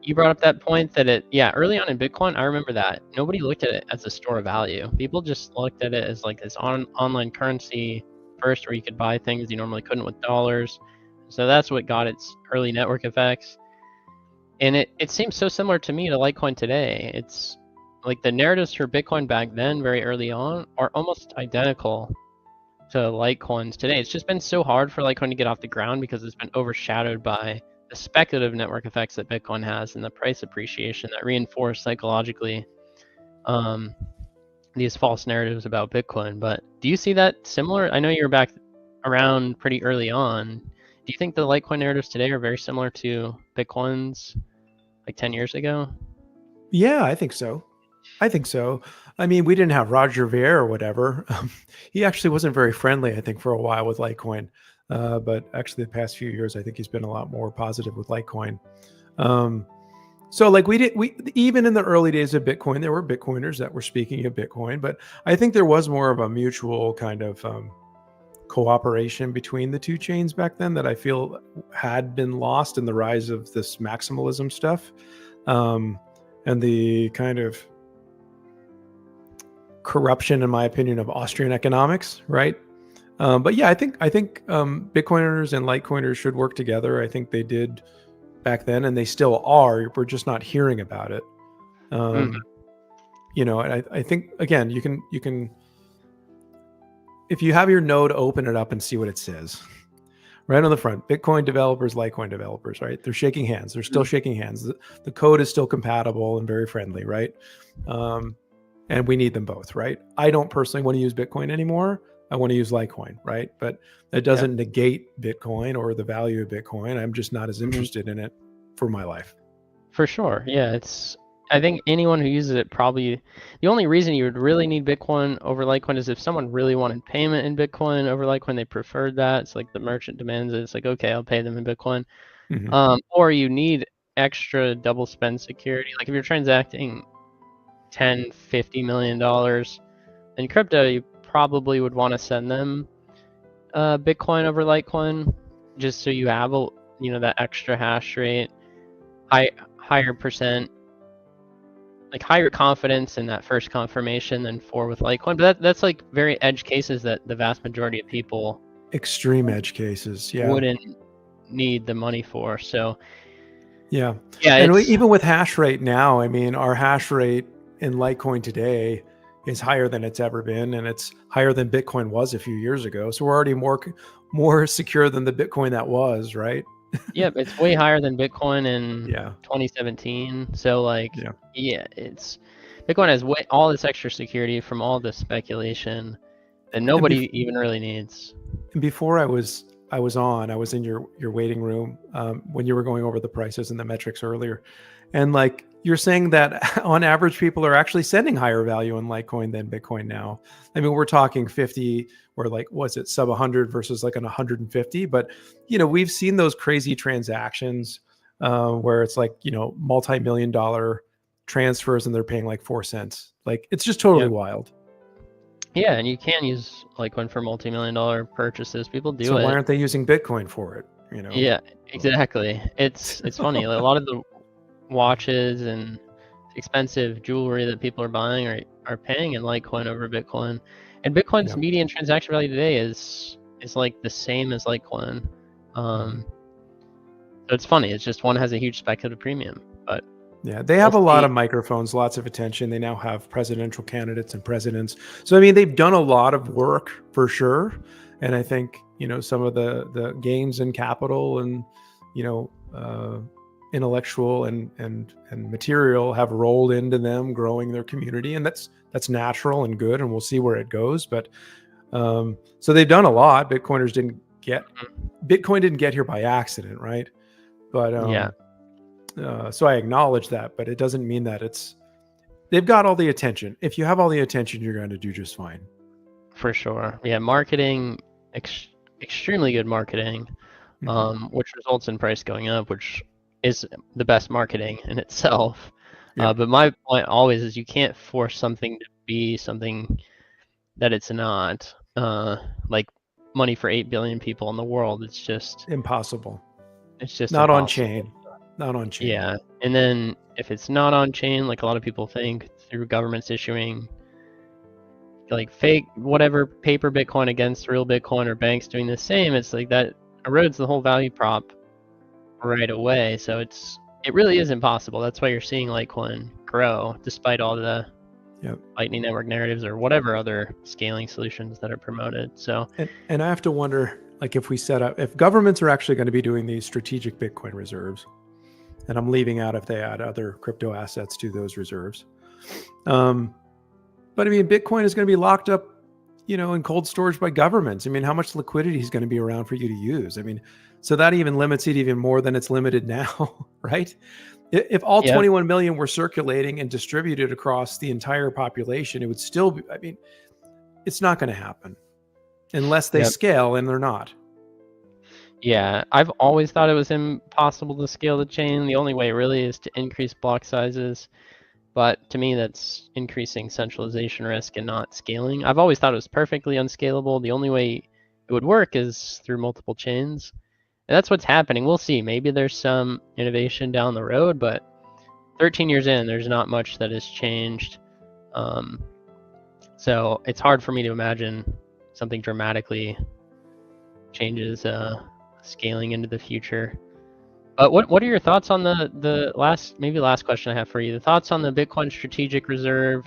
you brought up that point that early on in Bitcoin, I remember that nobody looked at it as a store of value. People just looked at it as like this online currency first, where you could buy things you normally couldn't with dollars. So that's what got its early network effects. And it seems so similar to me to Litecoin today. It's like the narratives for Bitcoin back then, very early on, are almost identical to Litecoins today. It's just been so hard for Litecoin to get off the ground because it's been overshadowed by the speculative network effects that Bitcoin has and the price appreciation that reinforce psychologically these false narratives about Bitcoin. But do you see that similar? I know you're back around pretty early on. Do you think the Litecoin narratives today are very similar to Bitcoin's like 10 years ago? Yeah, I think so. I mean, we didn't have Roger Ver or whatever. He actually wasn't very friendly, I think, for a while with Litecoin. But actually, the past few years, I think he's been a lot more positive with Litecoin. So like we even in the early days of Bitcoin, there were Bitcoiners that were speaking of Bitcoin, but I think there was more of a mutual kind of cooperation between the two chains back then that I feel had been lost in the rise of this maximalism stuff, and the kind of corruption, in my opinion, of Austrian economics, right? But yeah, I think Bitcoiners and Litecoiners should work together. I think they did back then, and they still are. We're just not hearing about it. you know, I think again, you can, if you have your node, open it up and see what it says. Right on the front, Bitcoin developers, Litecoin developers, right? They're shaking hands. They're still shaking hands. The code is still compatible and very friendly, right? And we need them both, right? I don't personally want to use Bitcoin anymore. I want to use Litecoin, right? But that doesn't negate Bitcoin or the value of Bitcoin. I'm just not as interested in it for my life. For sure. Yeah, I think anyone who uses it probably, the only reason you would really need Bitcoin over Litecoin is if someone really wanted payment in Bitcoin over Litecoin, they preferred that. It's like the merchant demands it. It's like, okay, I'll pay them in Bitcoin. Or you need extra double spend security. Like if you're transacting $10-50 million in crypto, you probably would want to send them Bitcoin over Litecoin, just so you have that extra hash rate, higher percent, like higher confidence in that first confirmation than with Litecoin. But that's like very edge cases that the vast majority of people, extreme edge cases, wouldn't need the money for. So yeah, and even with hash rate now, I mean, our hash rate in Litecoin today is higher than it's ever been, and it's higher than Bitcoin was a few years ago. So we're already more secure than the Bitcoin that was, right? Yeah, but it's way higher than Bitcoin in 2017. So like, it's Bitcoin has all this extra security from all the speculation that nobody even really needs. And before I was in your waiting room when you were going over the prices and the metrics earlier, and like you're saying that on average people are actually sending higher value in Litecoin than Bitcoin now. I mean, we're talking 50 or like, what's it, sub 100 versus like an 150, but we've seen those crazy transactions where it's like multi-million-dollar transfers and they're paying like 4 cents. Like it's just totally wild. Yeah, and you can use Litecoin for multi-million-dollar purchases. People do it. So why aren't they using Bitcoin for it? Yeah, exactly. It's funny. A lot of the watches and expensive jewelry that people are buying are paying in Litecoin over Bitcoin. And Bitcoin's median transaction value today is like the same as Litecoin. So it's funny. It's just one has a huge speculative premium, but yeah, they have a lot of microphones, lots of attention. They now have presidential candidates and presidents. So, I mean, they've done a lot of work for sure. And I think, some of the gains in capital and, intellectual and material have rolled into them growing their community. And that's natural and good. And we'll see where it goes. But so they've done a lot. Bitcoin didn't get here by accident, right? But so I acknowledge that, but it doesn't mean that they've got all the attention. If you have all the attention, you're going to do just fine. For sure. Yeah. Marketing, extremely good marketing, which results in price going up, which is the best marketing in itself. But my point always is you can't force something to be something that it's not. Like money for 8 billion people in the world. It's just impossible. It's just not impossible. on chain. Not on chain. Yeah. And then if it's not on chain, like a lot of people think, through governments issuing like fake whatever paper Bitcoin against real Bitcoin, or banks doing the same, it's like that erodes the whole value prop right away. So it really is impossible. That's why you're seeing Litecoin grow despite all the Lightning Network narratives or whatever other scaling solutions that are promoted. So and I have to wonder, like, if governments are actually going to be doing these strategic Bitcoin reserves, and I'm leaving out if they add other crypto assets to those reserves. But I mean, Bitcoin is going to be locked up, in cold storage by governments. I mean, how much liquidity is going to be around for you to use? I mean, so that even limits it even more than it's limited now, right? If all 21 million were circulating and distributed across the entire population, it would still be, I mean, it's not going to happen unless they scale, and they're not. Yeah, I've always thought it was impossible to scale the chain. The only way really is to increase block sizes. But to me, that's increasing centralization risk and not scaling. I've always thought it was perfectly unscalable. The only way it would work is through multiple chains. And that's what's happening. We'll see. Maybe there's some innovation down the road, but 13 years in, there's not much that has changed. So it's hard for me to imagine something dramatically changes scaling into the future. But what are your thoughts on the last question I have for you? The thoughts on the Bitcoin strategic reserve,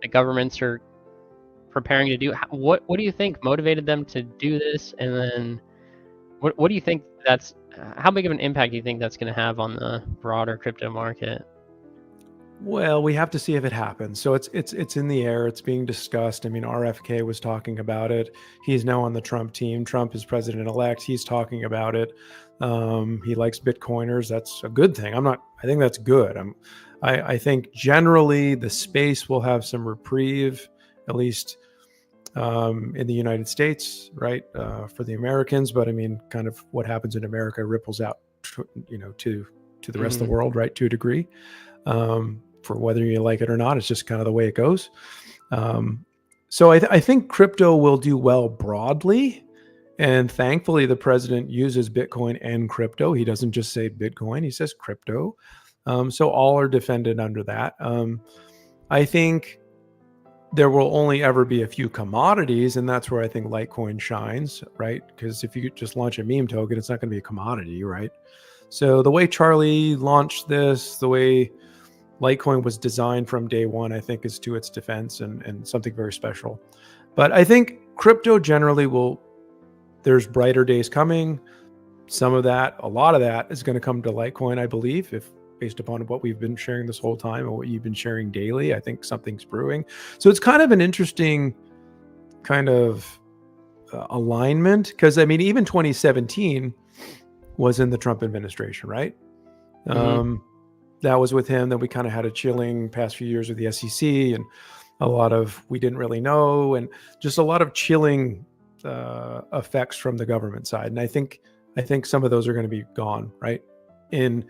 the governments are preparing to do? What do you think motivated them to do this? And then what do you think that's how big of an impact do you think that's going to have on the broader crypto market? Well, we have to see if it happens. So it's in the air. It's being discussed. I mean, RFK was talking about it. He's now on the Trump team. Trump is president-elect. He's talking about it. He likes Bitcoiners. That's a good thing. I think that's good. I think generally the space will have some reprieve, at least in the United States, right, for the Americans. But I mean, kind of what happens in America ripples out, to the rest of the world, right, to a degree. For whether you like it or not, it's just kind of the way it goes. So I think crypto will do well broadly. And thankfully, the president uses Bitcoin and crypto. He doesn't just say Bitcoin, he says crypto. So all are defended under that. I think there will only ever be a few commodities, and that's where I think Litecoin shines, right? Because if you just launch a meme token, it's not going to be a commodity, right? So the way Charlie launched this, the way Litecoin was designed from day one, I think is to its defense and something very special. But I think crypto generally there's brighter days coming. Some of that, a lot of that is going to come to Litecoin, I believe, based upon what we've been sharing this whole time and what you've been sharing daily. I think something's brewing. So it's kind of an interesting kind of alignment, because I mean, even 2017 was in the Trump administration, right? That was with him. Then we kind of had a chilling past few years with the SEC and a lot of we didn't really know, and just a lot of chilling effects from the government side. And I think some of those are going to be gone, right? In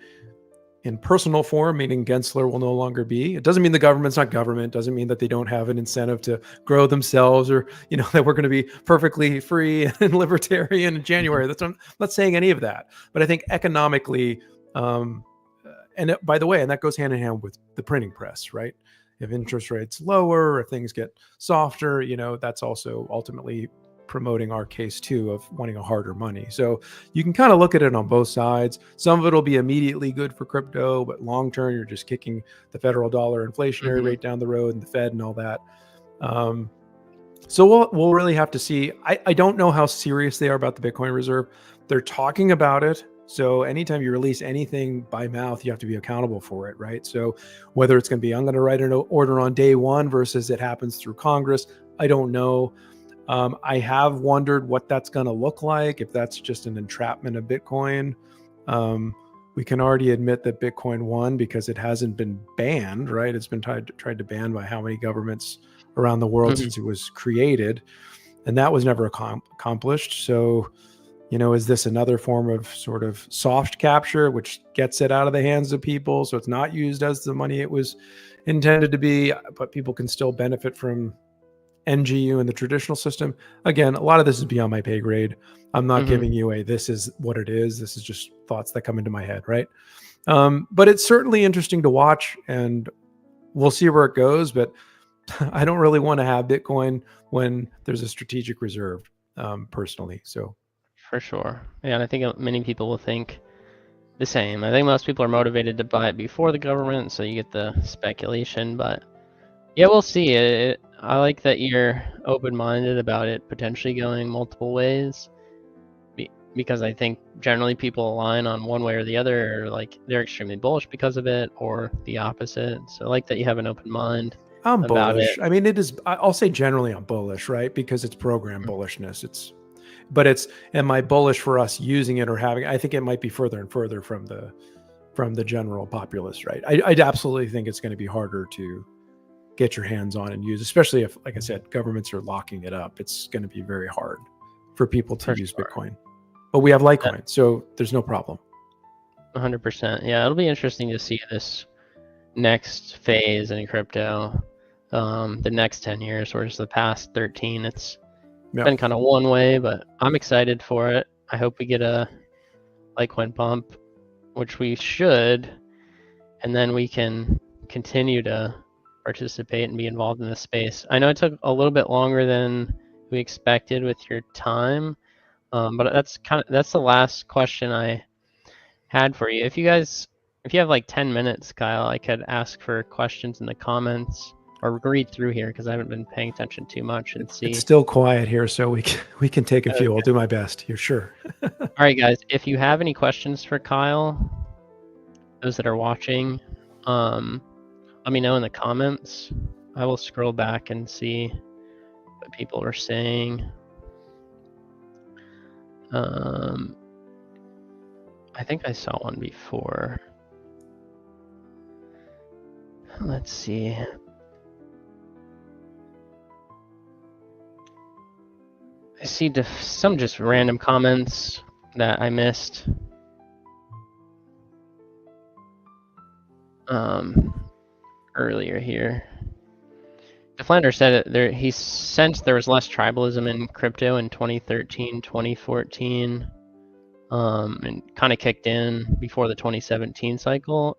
personal form, meaning Gensler will no longer be. It doesn't mean the government's not government. Doesn't mean that they don't have an incentive to grow themselves, or that we're going to be perfectly free and libertarian in January. I'm not saying any of that. But I think economically, and by the way, and that goes hand in hand with the printing press, right? If interest rates lower, if things get softer, that's also ultimately promoting our case too of wanting a harder money. So you can kind of look at it on both sides. Some of it will be immediately good for crypto, but long term, you're just kicking the federal dollar inflationary rate down the road and the Fed and all that. So we'll really have to see. I don't know how serious they are about the Bitcoin reserve. They're talking about it. So anytime you release anything by mouth, you have to be accountable for it, right? So whether it's going to be, I'm going to write an order on day one versus it happens through Congress, I don't know. I have wondered what that's going to look like, if that's just an entrapment of Bitcoin. We can already admit that Bitcoin won because it hasn't been banned, right? It's been tried to ban by how many governments around the world since it was created, and that was never accomplished. So, is this another form of sort of soft capture, which gets it out of the hands of people? So it's not used as the money it was intended to be, but people can still benefit from NGU in the traditional system. Again, a lot of this is beyond my pay grade. I'm not giving you this is what it is. This is just thoughts that come into my head, right? But it's certainly interesting to watch, and we'll see where it goes. But I don't really want to have Bitcoin when there's a strategic reserve, personally. So. For sure. Yeah, and I think many people will think the same. I think most people are motivated to buy it before the government, so you get the speculation. But yeah, we'll see. I like that you're open-minded about it potentially going multiple ways, because I think generally people align on one way or the other, or like they're extremely bullish because of it, or the opposite. So I like that you have an open mind. I'm bullish. I mean, it is. I'll say generally I'm bullish, right? Because it's program bullishness. Am I bullish for us using it or having? I think it might be further and further from the general populace, right? I'd absolutely think it's going to be harder to get your hands on and use, especially if, like I said, governments are locking it up. It's going to be very hard for people to use Bitcoin. But we have Litecoin, so there's no problem. 100%. Yeah, it'll be interesting to see this next phase in crypto, the next 10 years, whereas the past 13, it's been kind of one way, but I'm excited for it. I hope we get a Litecoin pump, which we should, and then we can continue to participate and be involved in this space. I know it took a little bit longer than we expected with your time, but that's the last question I had for you. If you have like 10 minutes, Kyle, I could ask for questions in the comments, or read through here because I haven't been paying attention too much and see. It's still quiet here, so we can take a few. I'll do my best. You're sure. All right, guys. If you have any questions for Kyle, those that are watching, let me know in the comments. I will scroll back and see what people are saying. I think I saw one before. Let's see. I see some just random comments that I missed. Earlier here. Deflander said that he sensed there was less tribalism in crypto in 2013, 2014, and kind of kicked in before the 2017 cycle.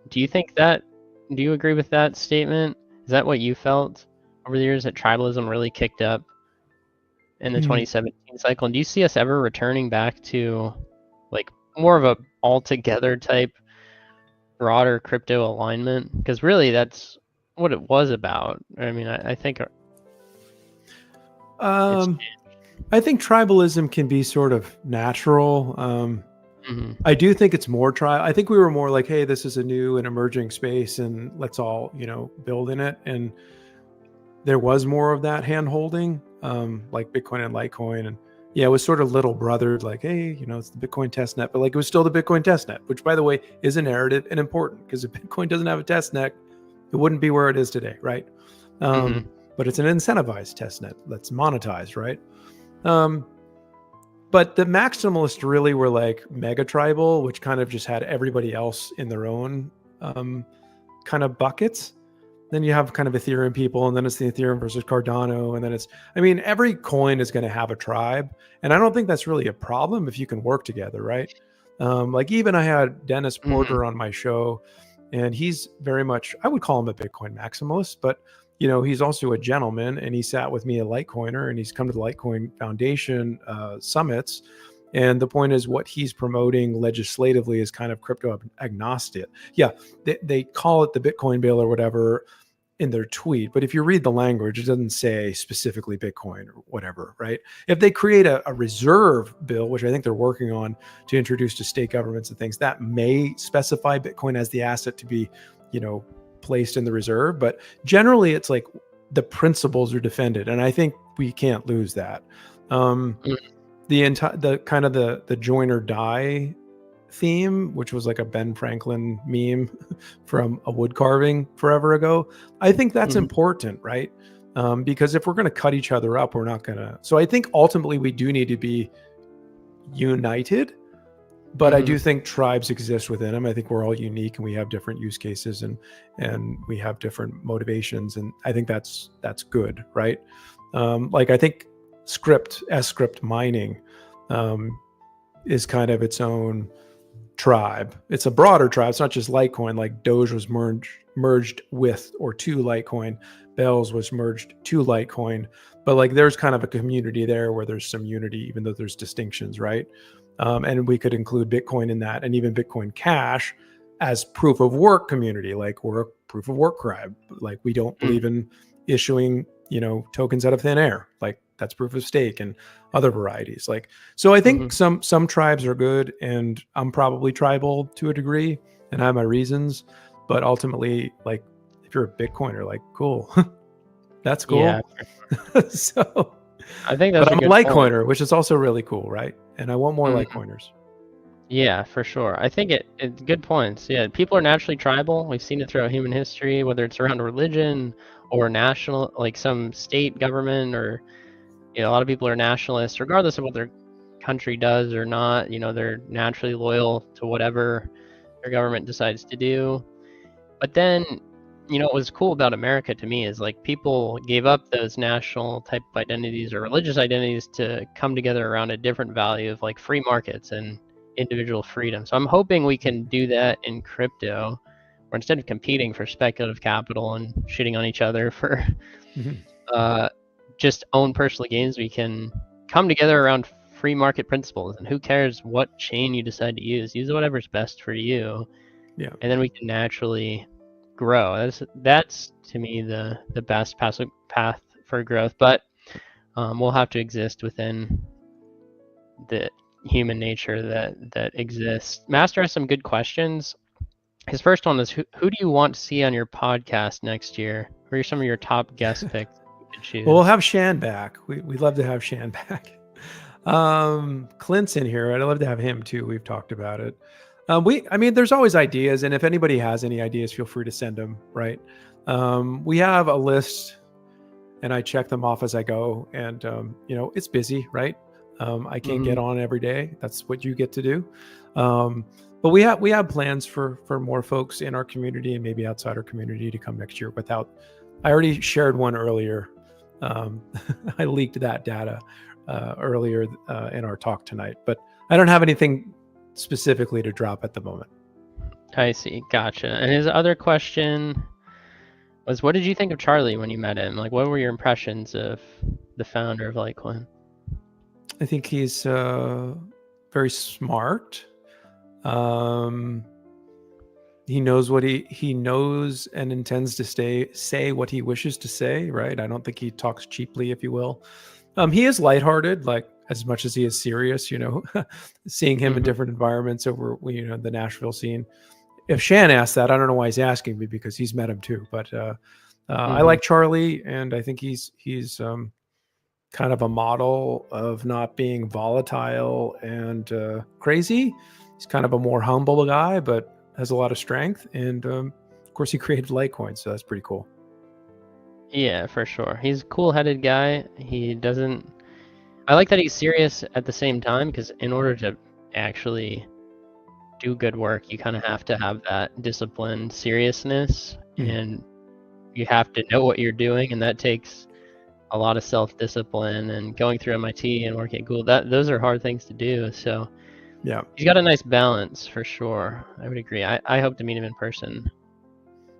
Do you agree with that statement? Is that what you felt over the years, that tribalism really kicked up in the 2017 cycle? And do you see us ever returning back to like more of a altogether type broader crypto alignment? Because really that's what it was about. I mean, I think I think tribalism can be sort of natural. I do think it's more I think we were more like, hey, this is a new and emerging space and let's all, build in it. And there was more of that hand holding, like Bitcoin and Litecoin. And yeah, it was sort of little brothered, like, hey, it's the Bitcoin testnet, but like it was still the Bitcoin testnet, which by the way is a narrative and important, because if Bitcoin doesn't have a testnet, it wouldn't be where it is today, right? But it's an incentivized testnet that's monetized, right? But the maximalists really were like mega tribal, which kind of just had everybody else in their own kind of buckets. Then you have kind of Ethereum people, and then it's the Ethereum versus Cardano, and then every coin is going to have a tribe, and I don't think that's really a problem if you can work together, right? Like even I had Dennis Porter on my show, and he's very much, I would call him a Bitcoin maximalist, but he's also a gentleman, and he sat with me at Litecoiner, and he's come to the Litecoin Foundation summits. And the point is, what he's promoting legislatively is kind of crypto agnostic. Yeah, they call it the Bitcoin bill or whatever in their tweet, but if you read the language, it doesn't say specifically Bitcoin or whatever, right? If they create a reserve bill, which I think they're working on to introduce to state governments and things, that may specify Bitcoin as the asset to be, placed in the reserve. But generally, it's like the principles are defended, and I think we can't lose that. The join or die theme, which was like a Ben Franklin meme from a wood carving forever ago, I think that's important, right? Because if we're going to cut each other up, we're not going to. So I think ultimately we do need to be united, but I do think tribes exist within them. I think we're all unique and we have different use cases and we have different motivations, and I think that's good, right? Like I think script mining is kind of its own tribe. It's a broader tribe. It's not just Litecoin. Like Doge was merged with or to Litecoin. Bells was merged to Litecoin. But like there's kind of a community there where there's some unity, even though there's distinctions, right? And we could include Bitcoin in that, and even Bitcoin Cash as proof of work community. Like we're a proof of work tribe. Like we don't believe in issuing, tokens out of thin air. Like that's proof of stake and other varieties. Like, so I think some tribes are good, and I'm probably tribal to a degree, and I have my reasons. But ultimately, like if you're a Bitcoiner, like cool, that's cool. Yeah. So I think that's. But I'm a Litecoiner, which is also really cool, right? And I want more Litecoiners. Yeah, for sure. I think it good points. Yeah, people are naturally tribal. We've seen it throughout human history, whether it's around religion or national, like some state government, or a lot of people are nationalists, regardless of what their country does or not. They're naturally loyal to whatever their government decides to do. But then, what was cool about America to me is like people gave up those national type of identities or religious identities to come together around a different value of like free markets and individual freedom. So I'm hoping we can do that in crypto, where instead of competing for speculative capital and shitting on each other for just own personal gains, we can come together around free market principles. And who cares what chain you decide to use? Use whatever's best for you. Yeah. And then we can naturally grow. That's to me the best path for growth. But we'll have to exist within the human nature that exists. Master has some good questions. His first one is, who do you want to see on your podcast next year? Who are some of your top guest picks you could choose? Well, we'll have Shan back. We'd love to have Shan back. Clint's in here. I'd love to have him too. We've talked about it. I mean, there's always ideas, and if anybody has any ideas, feel free to send them. Right? We have a list, and I check them off as I go. And you know, it's busy, right? I can't get on every day. That's what you get to do. But we have plans for more folks in our community and maybe outside our community to come next year. I already shared one earlier. I leaked that data earlier in our talk tonight, but I don't have anything specifically to drop at the moment. I see. Gotcha. And his other question was, what did you think of Charlie when you met him? Like, what were your impressions of the founder of Litecoin? I think he's very smart. He knows what he knows and intends to say what he wishes to say, right? I don't think he talks cheaply, if you will. He is lighthearted, like as much as he is serious, you know, seeing him in different environments over, you know, the Nashville scene. If Shan asked that, I don't know why he's asking me, because he's met him too. But I like Charlie, and I think he's kind of a model of not being volatile and crazy. He's kind of a more humble guy, but has a lot of strength. And of course, he created Litecoin, so that's pretty cool. Yeah, for sure. He's a cool-headed guy. I like that he's serious at the same time, because in order to actually do good work, you kind of have to have that disciplined seriousness, and you have to know what you're doing, and that takes a lot of self-discipline, and going through MIT and working at Google, those are hard things to do. So yeah, he's got a nice balance for sure. I would agree. I hope to meet him in person.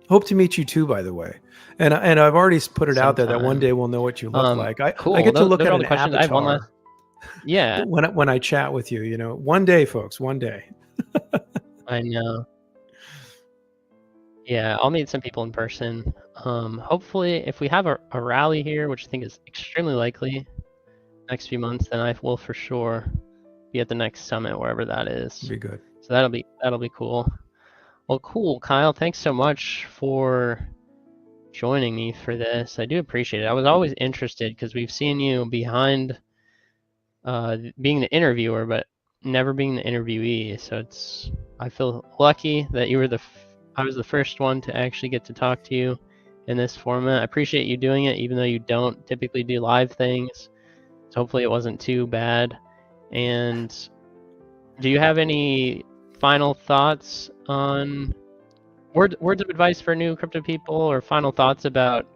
Hope to meet you too, by the way. And I've already put it out there that one day we'll know what you look like. Cool. I get to look at an avatar. I have one last... Yeah. when I chat with you, you know, one day, folks, one day. I know. Yeah, I'll meet some people in person. Hopefully, if we have a rally here, which I think is extremely likely next few months, then I will for sure be at the next summit, wherever that is. Be good. So that'll be cool. Well, cool, Kyle. Thanks so much for joining me for this. I do appreciate it. I was always interested, because we've seen you behind being the interviewer, but never being the interviewee. So I feel lucky that you were I was the first one to actually get to talk to you in this format. I appreciate you doing it, even though you don't typically do live things. So hopefully it wasn't too bad. And do you have any final thoughts on words of advice for new crypto people, or final thoughts about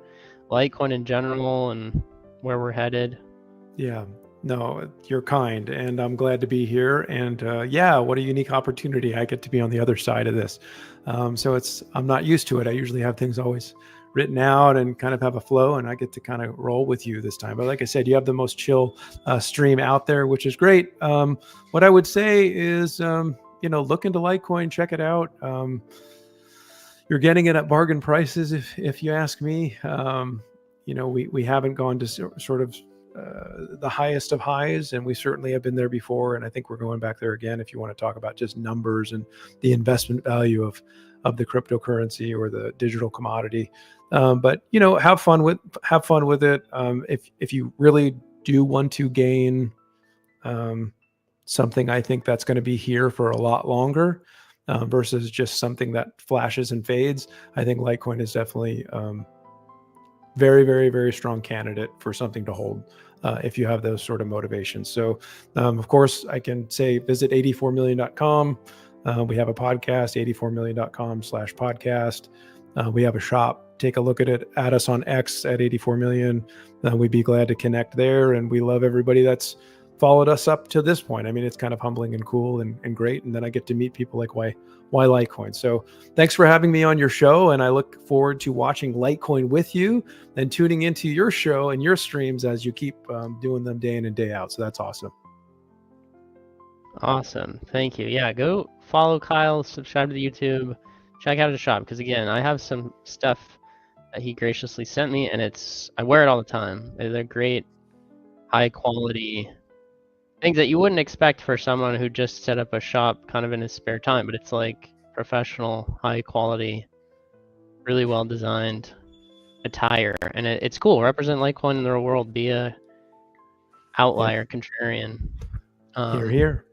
Litecoin in general and where we're headed? Yeah. No, you're kind, and I'm glad to be here. And yeah, what a unique opportunity. I get to be on the other side of this. So I'm not used to it. I usually have things always written out and kind of have a flow, and I get to kind of roll with you this time. But like I said, you have the most chill stream out there, which is great. What I would say is, you know, look into Litecoin, check it out. You're getting it at bargain prices, if you ask me. You know, we haven't gone to sort of the highest of highs, and we certainly have been there before, and I think we're going back there again if you want to talk about just numbers and the investment value of the cryptocurrency or the digital commodity. But you know, have fun with it. If you really do want to gain something, I think that's going to be here for a lot longer versus just something that flashes and fades. I think Litecoin is definitely very, very, very strong candidate for something to hold if you have those sort of motivations. So, of course, I can say visit 84million.com. We have a podcast, 84million.com/podcast. We have a shop. Take a look at it. Add us on X at 84million. We'd be glad to connect there. And we love everybody that's followed us up to this point. I mean, it's kind of humbling and cool and great. And then I get to meet people like why Litecoin. So thanks for having me on your show. And I look forward to watching Litecoin with you and tuning into your show and your streams as you keep doing them day in and day out. So that's awesome. Awesome. Thank you. Yeah, go follow Kyle, subscribe to the YouTube check out his shop, because again, I have some stuff that he graciously sent me, and I wear it all the time. They're great, high quality things that you wouldn't expect for someone who just set up a shop kind of in his spare time, but it's like professional, high quality, really well designed attire, and it's cool. Represent Litecoin in the real world, be a outlier, contrarian. Here.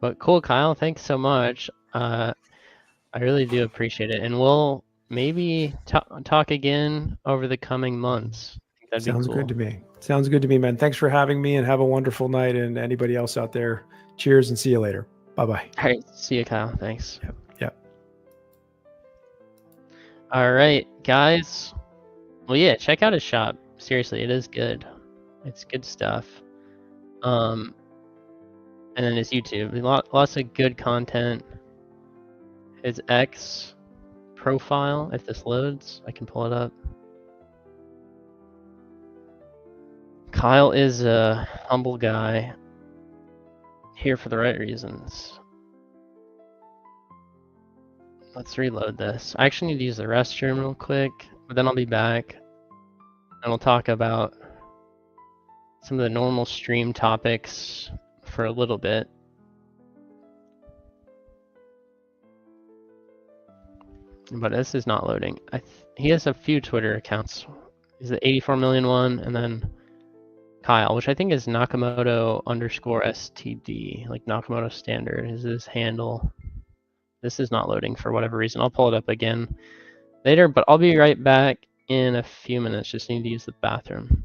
But cool, Kyle. Thanks so much. I really do appreciate it, and we'll maybe talk again over the coming months. I think that'd Sounds be cool. good to me. Sounds good to me, man. Thanks for having me, and have a wonderful night. And anybody else out there, cheers and see you later. Bye-bye. All right, see you, Kyle. Thanks. Yep. All right, guys. Well, yeah, check out his shop. Seriously, it is good. It's good stuff. And then his YouTube. Lots of good content. His X profile, if this loads, I can pull it up. Kyle is a humble guy, here for the right reasons. Let's reload this. I actually need to use the restroom real quick, but then I'll be back and we'll talk about some of the normal stream topics for a little bit. But this is not loading. He has a few Twitter accounts. He's the 84Million one, and then Kyle, which I think is Nakamoto_STD, like Nakamoto Standard is his handle. This is not loading for whatever reason. I'll pull it up again later, but I'll be right back in a few minutes. Just need to use the bathroom.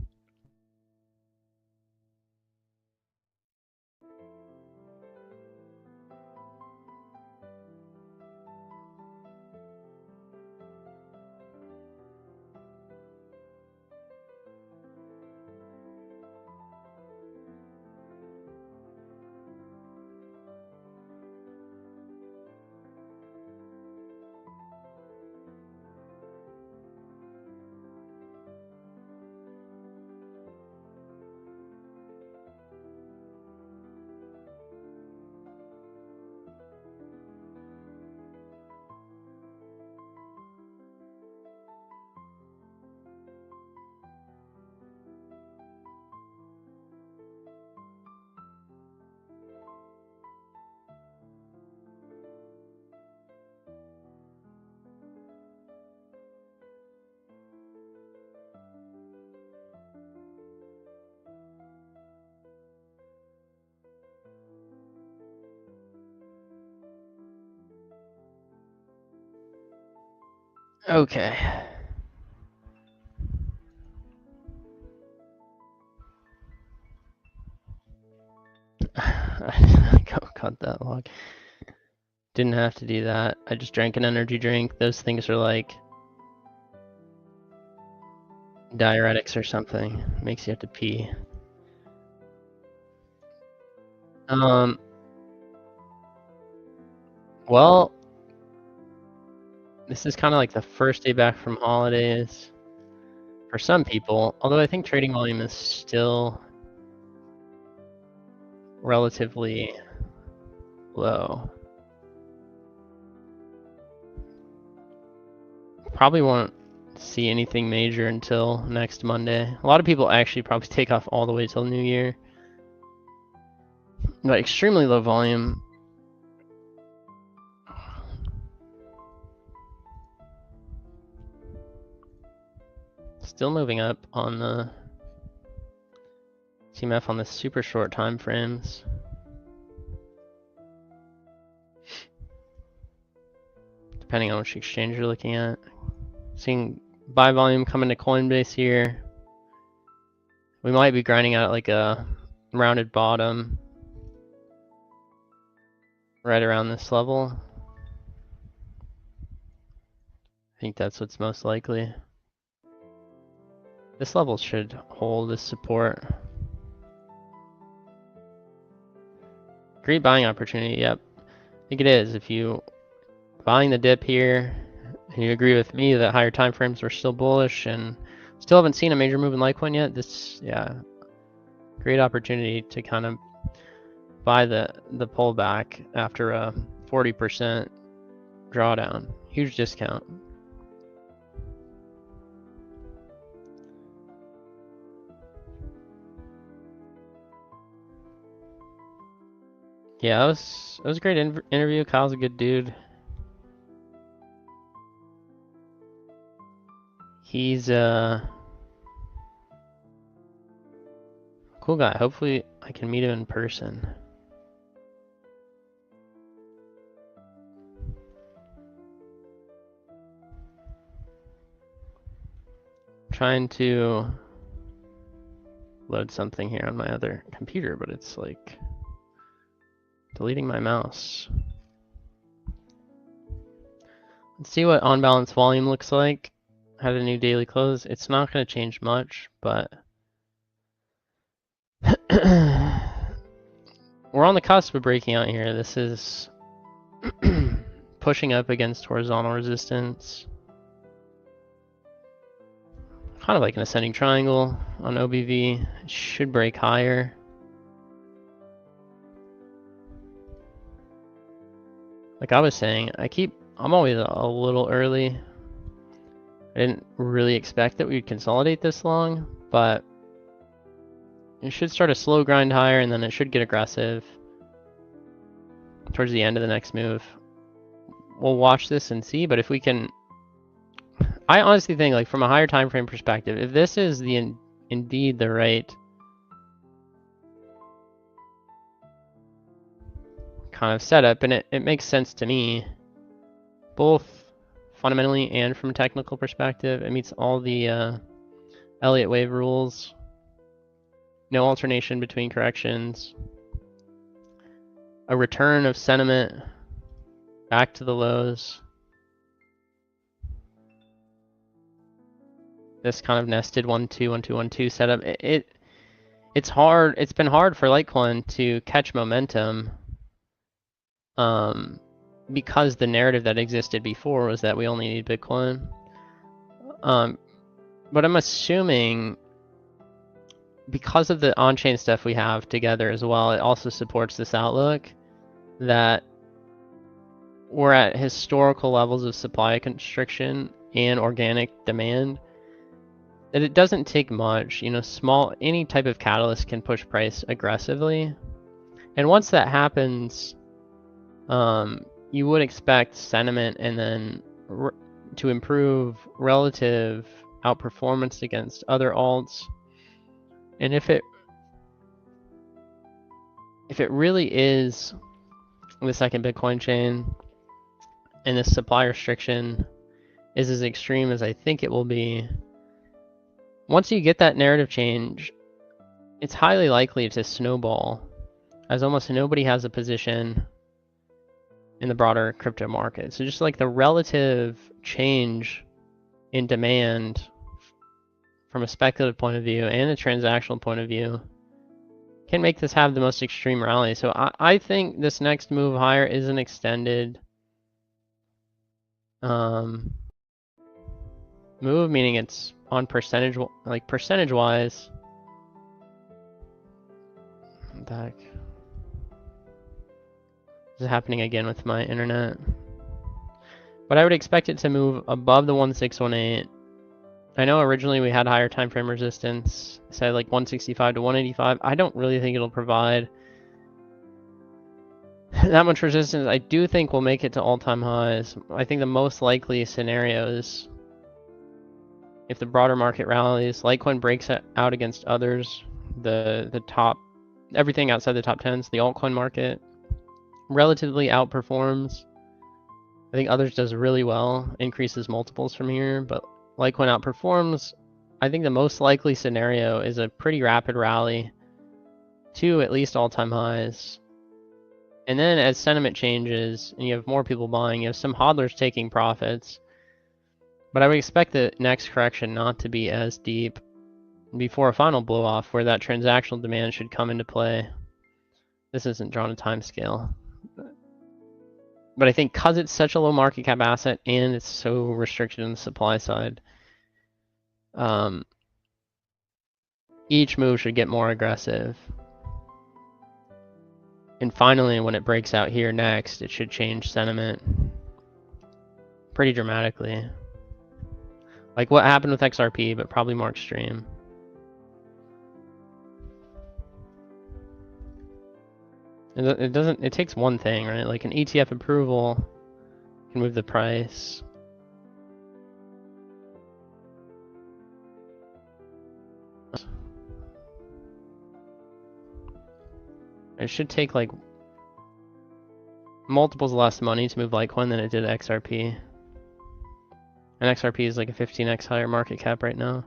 Okay. Go cut that log. Didn't have to do that. I just drank an energy drink. Those things are like diuretics or something. Makes you have to pee. Well, this is kind of like the first day back from holidays for some people, although I think trading volume is still relatively low. Probably won't see anything major until next Monday. A lot of people actually probably take off all the way till New Year. But extremely low volume. Still moving up on the CMF on the super short time frames. Depending on which exchange you're looking at. Seeing buy volume coming to Coinbase here. We might be grinding out like a rounded bottom right around this level. I think that's what's most likely. This level should hold this support. Great buying opportunity, yep. I think it is. If you buying the dip here, and you agree with me that higher time frames were still bullish and still haven't seen a major move in Litecoin yet, this, yeah, great opportunity to kind of buy the pullback after a 40% drawdown, huge discount. Yeah, it was a great interview. Kyle's a good dude. He's a cool guy. Hopefully I can meet him in person. Trying to load something here on my other computer, but it's like deleting my mouse. Let's see what on balance volume looks like. Had a new daily close. It's not going to change much, but we're on the cusp of breaking out here. This is pushing up against horizontal resistance. Kind of like an ascending triangle on OBV. It should break higher. Like I was saying, I'm always a little early. I didn't really expect that we'd consolidate this long, but it should start a slow grind higher and then it should get aggressive towards the end of the next move. We'll watch this and see, but if we can, I honestly think, like, from a higher time frame perspective, if this is indeed the right kind of setup, and it makes sense to me, both fundamentally and from a technical perspective. It meets all the Elliott wave rules. No alternation between corrections. A return of sentiment back to the lows. This kind of nested 1-2, 1-2, 1-2 setup. It's hard. It's been hard for Litecoin to catch momentum. Because the narrative that existed before was that we only need Bitcoin. But I'm assuming because of the on-chain stuff we have together as well, it also supports this outlook that we're at historical levels of supply constriction and organic demand. That it doesn't take much, you know, any type of catalyst can push price aggressively. And once that happens, you would expect sentiment and then to improve relative outperformance against other alts. And if it really is the second Bitcoin chain and this supply restriction is as extreme as I think it will be, once you get that narrative change, it's highly likely to snowball, as almost nobody has a position in the broader crypto market. So just like the relative change in demand from a speculative point of view and a transactional point of view can make this have the most extreme rally. So I think this next move higher is an extended move, meaning it's on percentage wise. What the heck? This is happening again with my internet. But I would expect it to move above the 1618. I know originally we had higher time frame resistance, say like 165 to 185. I don't really think it'll provide that much resistance. I do think we'll make it to all-time highs. I think the most likely scenario is if the broader market rallies, Litecoin breaks out against others, the top, everything outside the top 10s, the altcoin market relatively outperforms. I think others does really well, increases multiples from here, but Litecoin outperforms. I think the most likely scenario is a pretty rapid rally to at least all-time highs. And then as sentiment changes and you have more people buying, you have some hodlers taking profits. But I would expect the next correction not to be as deep before a final blow off where that transactional demand should come into play. This isn't drawn a time scale. But I think because it's such a low market cap asset and it's so restricted on the supply side, each move should get more aggressive. And finally, when it breaks out here next, it should change sentiment. pretty dramatically. Like what happened with XRP, but probably more extreme. It takes one thing, right? Like an ETF approval can move the price. It should take like multiples less money to move Litecoin than it did XRP. And XRP is like a 15x higher market cap right now.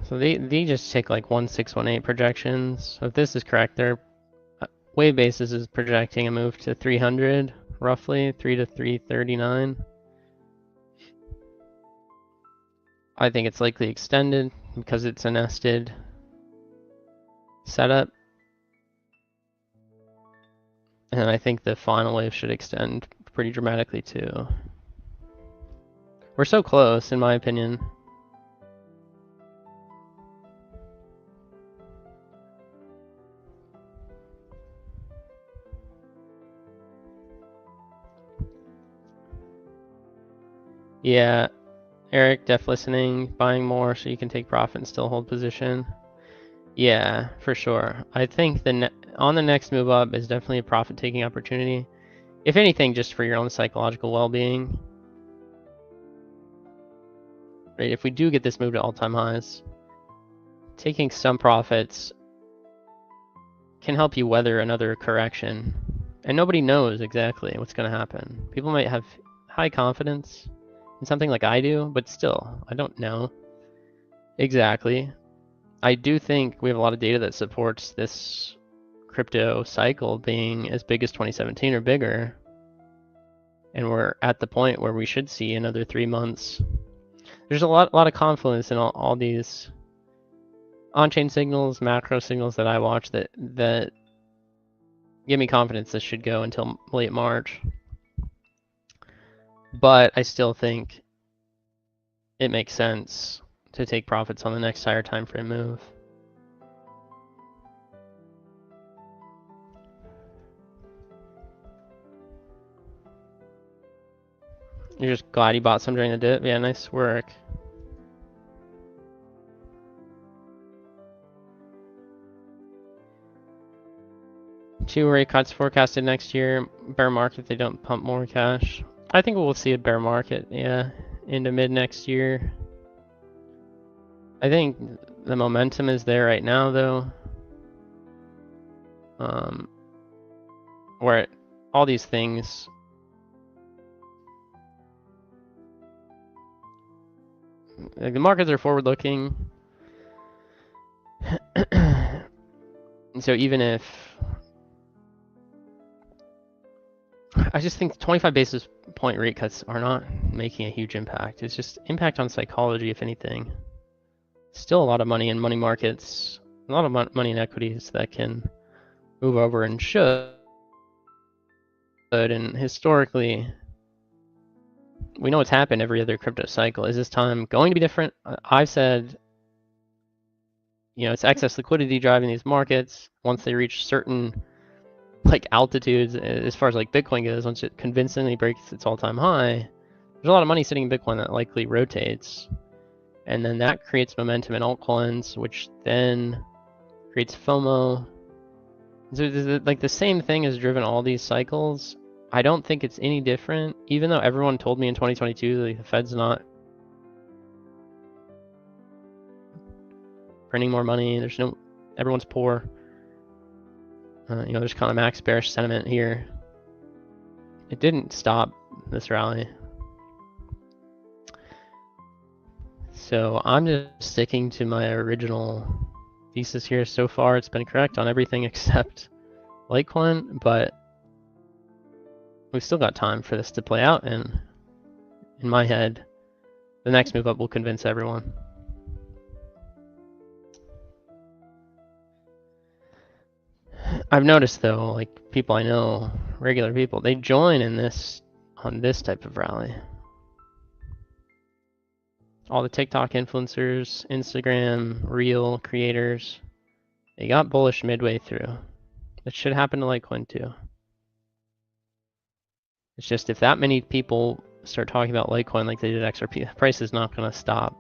So they just take like 1618 projections. So if this is correct, their wave basis is projecting a move to 300, roughly 3 to 339. I think it's likely extended because it's a nested setup. And I think the final wave should extend pretty dramatically too. We're so close, in my opinion. Yeah, Eric, def listening, buying more so you can take profit and still hold position. Yeah, for sure. I think on the next move up is definitely a profit-taking opportunity. If anything, just for your own psychological well-being. Right, if we do get this move to all-time highs, taking some profits can help you weather another correction. And nobody knows exactly what's going to happen. People might have high confidence in something like I do, but still, I don't know exactly. I do think we have a lot of data that supports this crypto cycle being as big as 2017 or bigger. And we're at the point where we should see another 3 months. There's a lot of confluence in all these on-chain signals, macro signals that I watch that give me confidence this should go until late March. But I still think it makes sense to take profits on the next higher time frame move. You're just glad you bought some during the dip? Yeah, nice work. Two rate cuts forecasted next year. Bear market if they don't pump more cash. I think we'll see a bear market, yeah, into mid next year. I think the momentum is there right now, though. Where all these things, like the markets are forward-looking. And so even if I just think 25 basis point rate cuts are not making a huge impact. It's just impact on psychology, if anything. Still a lot of money in money markets, a lot of money in equities that can move over and should. And historically, we know what's happened every other crypto cycle. Is this time going to be different? I've said, you know, it's excess liquidity driving these markets. Once they reach certain like altitudes, as far as like Bitcoin goes, once it convincingly breaks its all-time high, there's a lot of money sitting in Bitcoin that likely rotates. And then that creates momentum in altcoins, which then creates FOMO. So like the same thing has driven all these cycles. I don't think it's any different, even though everyone told me in 2022 that the Fed's not printing more money. Everyone's poor. You know, there's kind of max bearish sentiment here. It didn't stop this rally. So I'm just sticking to my original thesis here. So far, it's been correct on everything except Litecoin, but we've still got time for this to play out, and in my head, the next move up will convince everyone. I've noticed though, like people I know, regular people, they join in this on this type of rally. All the TikTok influencers, Instagram, Reel creators, they got bullish midway through. That should happen to Litecoin too. It's just if that many people start talking about Litecoin like they did XRP, the price is not going to stop.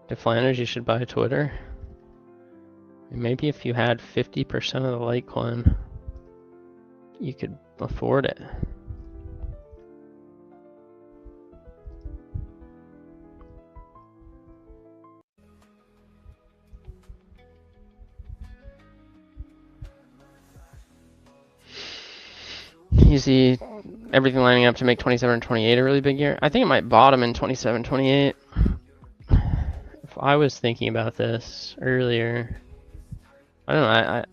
Deflanders, you should buy Twitter. Maybe if you had 50% of the Litecoin, you could afford it. You see everything lining up to make 27 and 28 a really big year. I think it might bottom in 27, 28. If I was thinking about this earlier, I don't know, I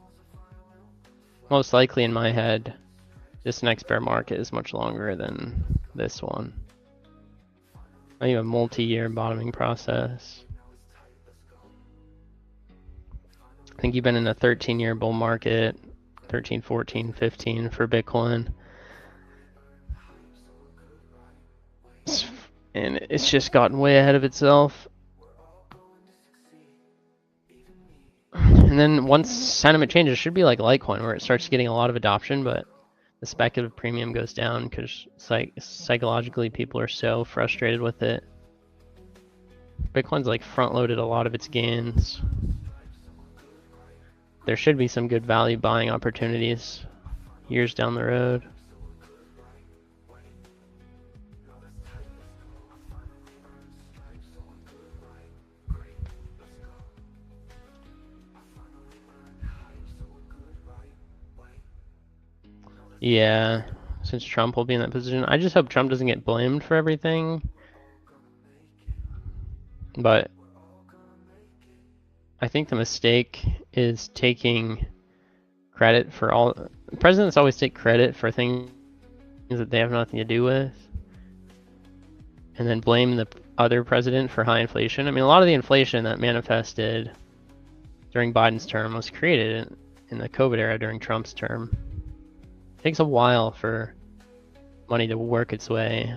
most likely in my head, this next bear market is much longer than this one. I think a multi-year bottoming process. I think you've been in a 13-year bull market, 13, 14, 15 for Bitcoin. And it's just gotten way ahead of itself. And then once sentiment changes, it should be like Litecoin, where it starts getting a lot of adoption, but the speculative premium goes down because psychologically people are so frustrated with it. Bitcoin's like front-loaded a lot of its gains. There should be some good value buying opportunities years down the road. Yeah, since Trump will be in that position. I just hope Trump doesn't get blamed for everything. But I think the mistake is taking credit for all... Presidents always take credit for things that they have nothing to do with, and then blame the other president for high inflation. I mean, a lot of the inflation that manifested during Biden's term was created in the COVID era during Trump's term. It takes a while for money to work its way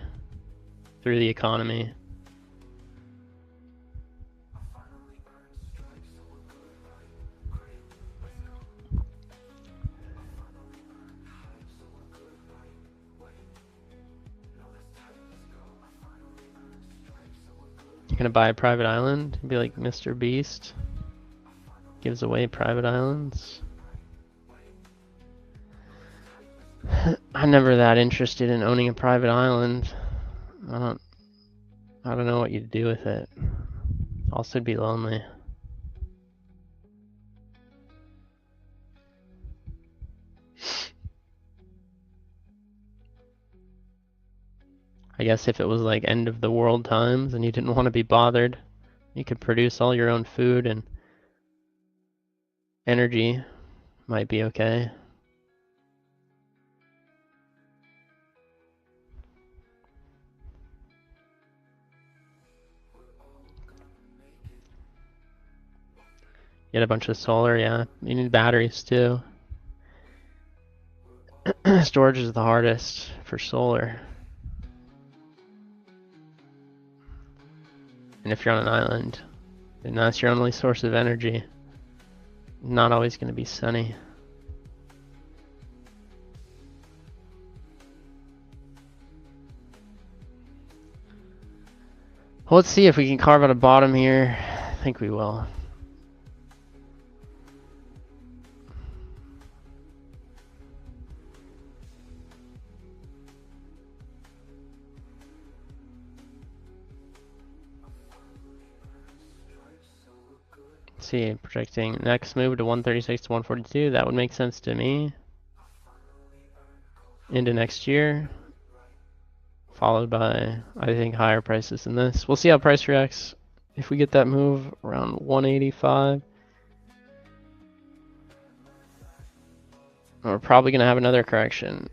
through the economy. You're gonna buy a private island? Be like Mr. Beast. Gives away private islands. I'm never that interested in owning a private island. I don't know what you'd do with it. Also, it'd be lonely. I guess if it was like end of the world times and you didn't want to be bothered, you could produce all your own food and energy. Might be okay. Get a bunch of solar, yeah. You need batteries too. Storage is the hardest for solar. And if you're on an island, then that's your only source of energy. Not always going to be sunny. Well, let's see if we can carve out a bottom here. I think we will. Let's see, projecting next move to 136 to 142. That would make sense to me. Into next year. Followed by, I think, higher prices than this. We'll see how price reacts if we get that move around 185. We're probably going to have another correction.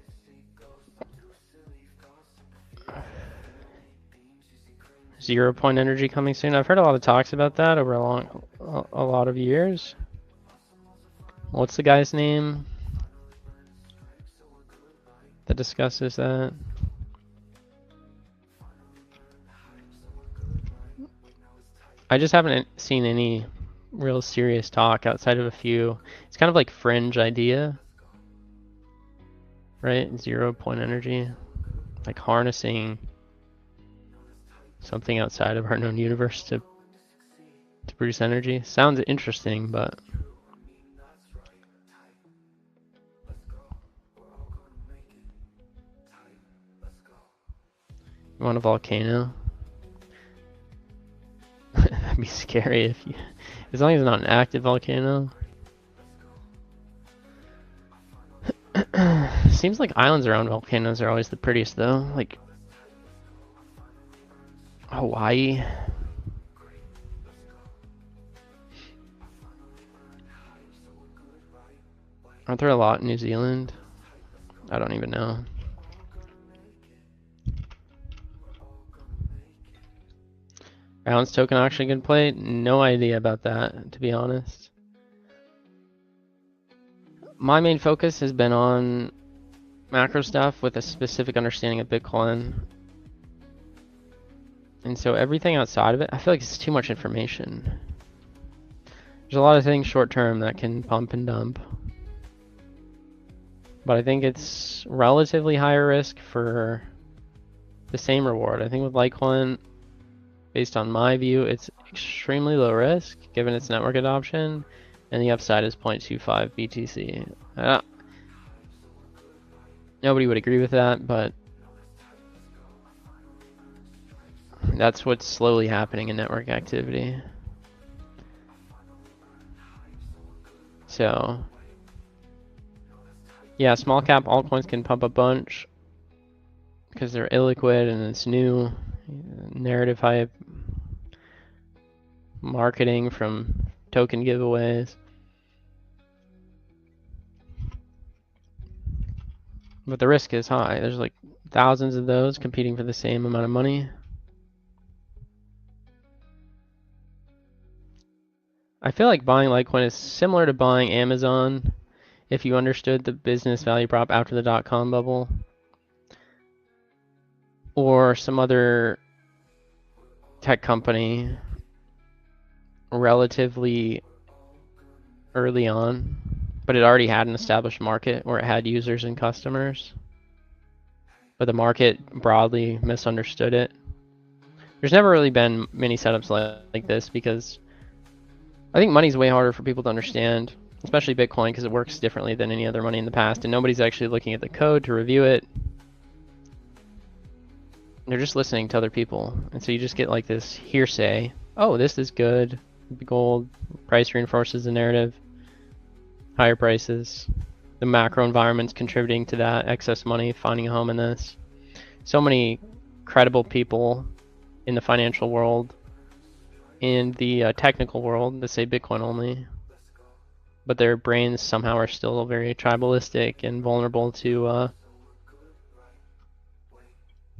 0 point energy coming soon. I've heard a lot of talks about that over a lot of years. What's the guy's name that discusses that? I just haven't seen any real serious talk outside of a few. It's kind of like fringe idea, right? 0 point energy, like harnessing something outside of our known universe to produce energy. Sounds interesting, but you want a volcano? That'd be scary if you, as long as it's not an active volcano. Seems like islands around volcanoes are always the prettiest though, like Hawaii. Aren't there a lot in New Zealand? I don't even know. Balance token actually can play? No idea about that, to be honest. My main focus has been on macro stuff with a specific understanding of Bitcoin. And so everything outside of it, I feel like it's too much information. There's a lot of things short term that can pump and dump. But I think it's relatively higher risk for the same reward. I think with Litecoin, based on my view, it's extremely low risk given its network adoption, and the upside is 0.25 BTC. Nobody would agree with that, but that's what's slowly happening in network activity. So, yeah, small cap altcoins can pump a bunch because they're illiquid and it's new. Narrative hype, marketing from token giveaways. But the risk is high. There's like thousands of those competing for the same amount of money. I feel like buying Litecoin is similar to buying Amazon if you understood the business value prop after the dot-com bubble, or some other tech company relatively early on, but it already had an established market where it had users and customers, but the market broadly misunderstood it. There's never really been many setups like this because I think money's way harder for people to understand, especially Bitcoin, because it works differently than any other money in the past, and nobody's actually looking at the code to review it. They're just listening to other people, and so you just get like this hearsay. Oh, this is good. Gold price reinforces the narrative. Higher prices. The macro environment's contributing to that. Excess money finding a home in this. So many credible people in the financial world, in the technical world that say Bitcoin only, but their brains somehow are still very tribalistic and vulnerable to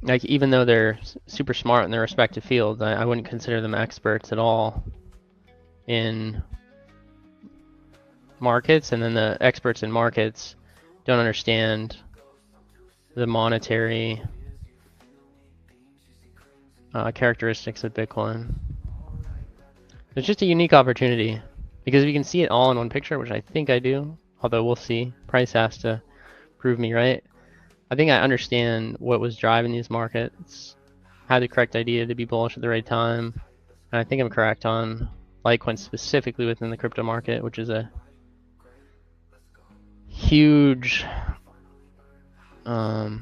like, even though they're super smart in their respective fields, I wouldn't consider them experts at all in markets, and then the experts in markets don't understand the monetary characteristics of Bitcoin. It's just a unique opportunity because if you can see it all in one picture, which I think I do, although we'll see, price has to prove me right. I think I understand what was driving these markets, had the correct idea to be bullish at the right time, and I think I'm correct on Litecoin specifically within the crypto market, which is a huge kind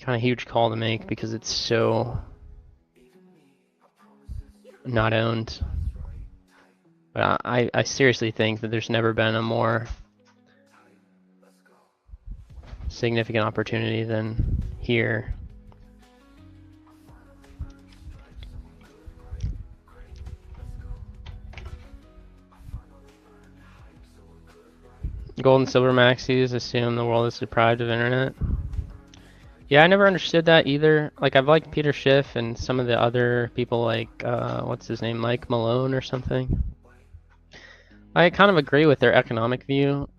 of huge call to make because it's so not owned. But I seriously think that there's never been a more significant opportunity than here. Gold and silver maxis assume the world is deprived of internet. Yeah, I never understood that either. Like, I've liked Peter Schiff and some of the other people like, what's his name, Mike Malone or something. I kind of agree with their economic view,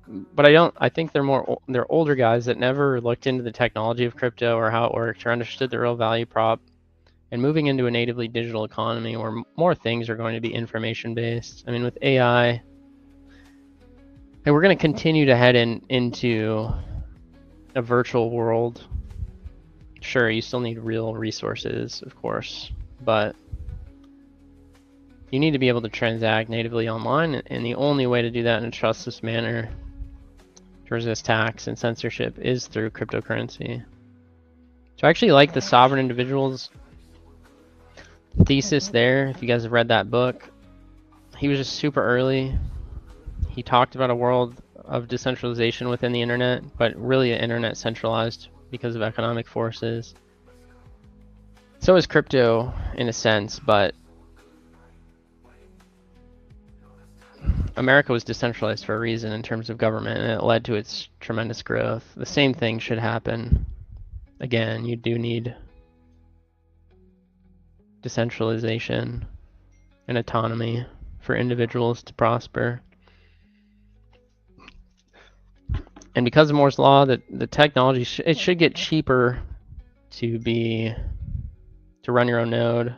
but I think they're older guys that never looked into the technology of crypto or how it works or understood the real value prop. And moving into a natively digital economy where more things are going to be information based. I mean, with AI, and we're going to continue to head into a virtual world. Sure, you still need real resources, of course, but you need to be able to transact natively online, and the only way to do that in a trustless manner to resist tax and censorship is through cryptocurrency. So I actually like the sovereign individuals thesis there. If you guys have read that book, he was just super early. He talked about a world of decentralization within the internet, but really an internet centralized because of economic forces. So is crypto in a sense, but America was decentralized for a reason in terms of government, and it led to its tremendous growth. The same thing should happen. Again, you do need decentralization and autonomy for individuals to prosper. And because of Moore's law, the technology it should get cheaper to run your own node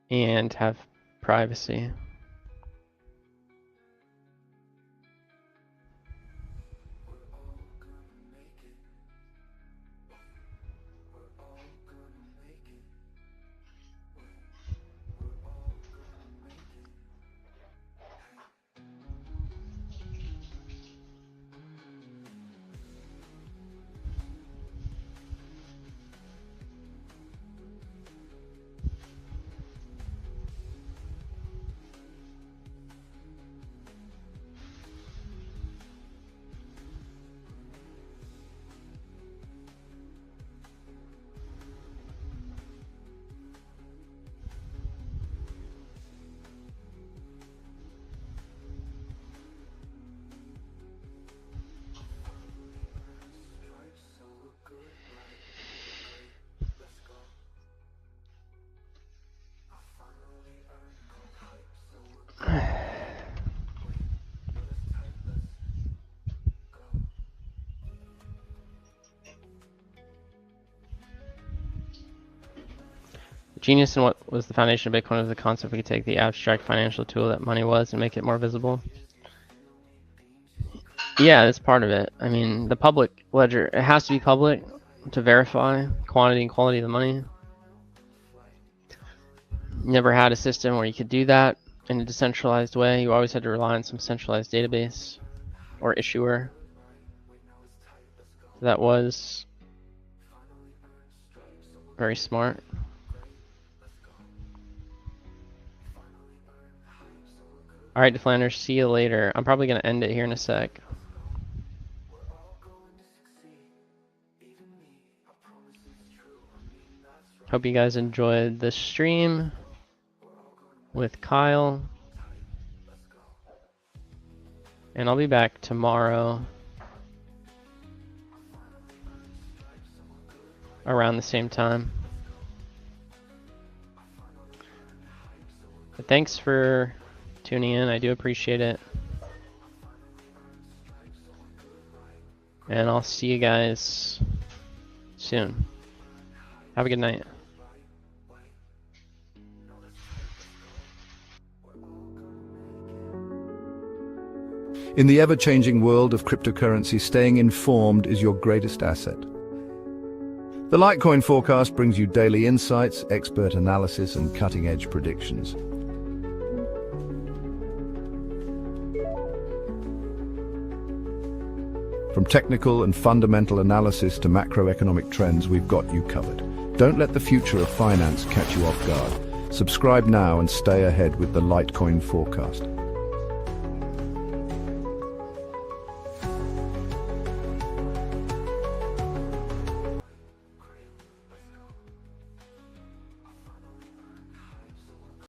and have privacy. Genius in what was the foundation of Bitcoin was the concept we could take the abstract financial tool that money was and make it more visible. Yeah, that's part of it. I mean, the public ledger, it has to be public to verify quantity and quality of the money. Never had a system where you could do that in a decentralized way. You always had to rely on some centralized database or issuer. That was very smart. Alright, Deflanders, see you later. I'm probably going to end it here in a sec. Hope you guys enjoyed the stream with Kyle. And I'll be back tomorrow around the same time. But thanks for tuning in. I do appreciate it. And I'll see you guys soon. Have a good night. In the ever-changing world of cryptocurrency, staying informed is your greatest asset. The Litecoin Forecast brings you daily insights, expert analysis, and cutting-edge predictions. From technical and fundamental analysis to macroeconomic trends, we've got you covered. Don't let the future of finance catch you off guard. Subscribe now and stay ahead with the Litecoin Forecast.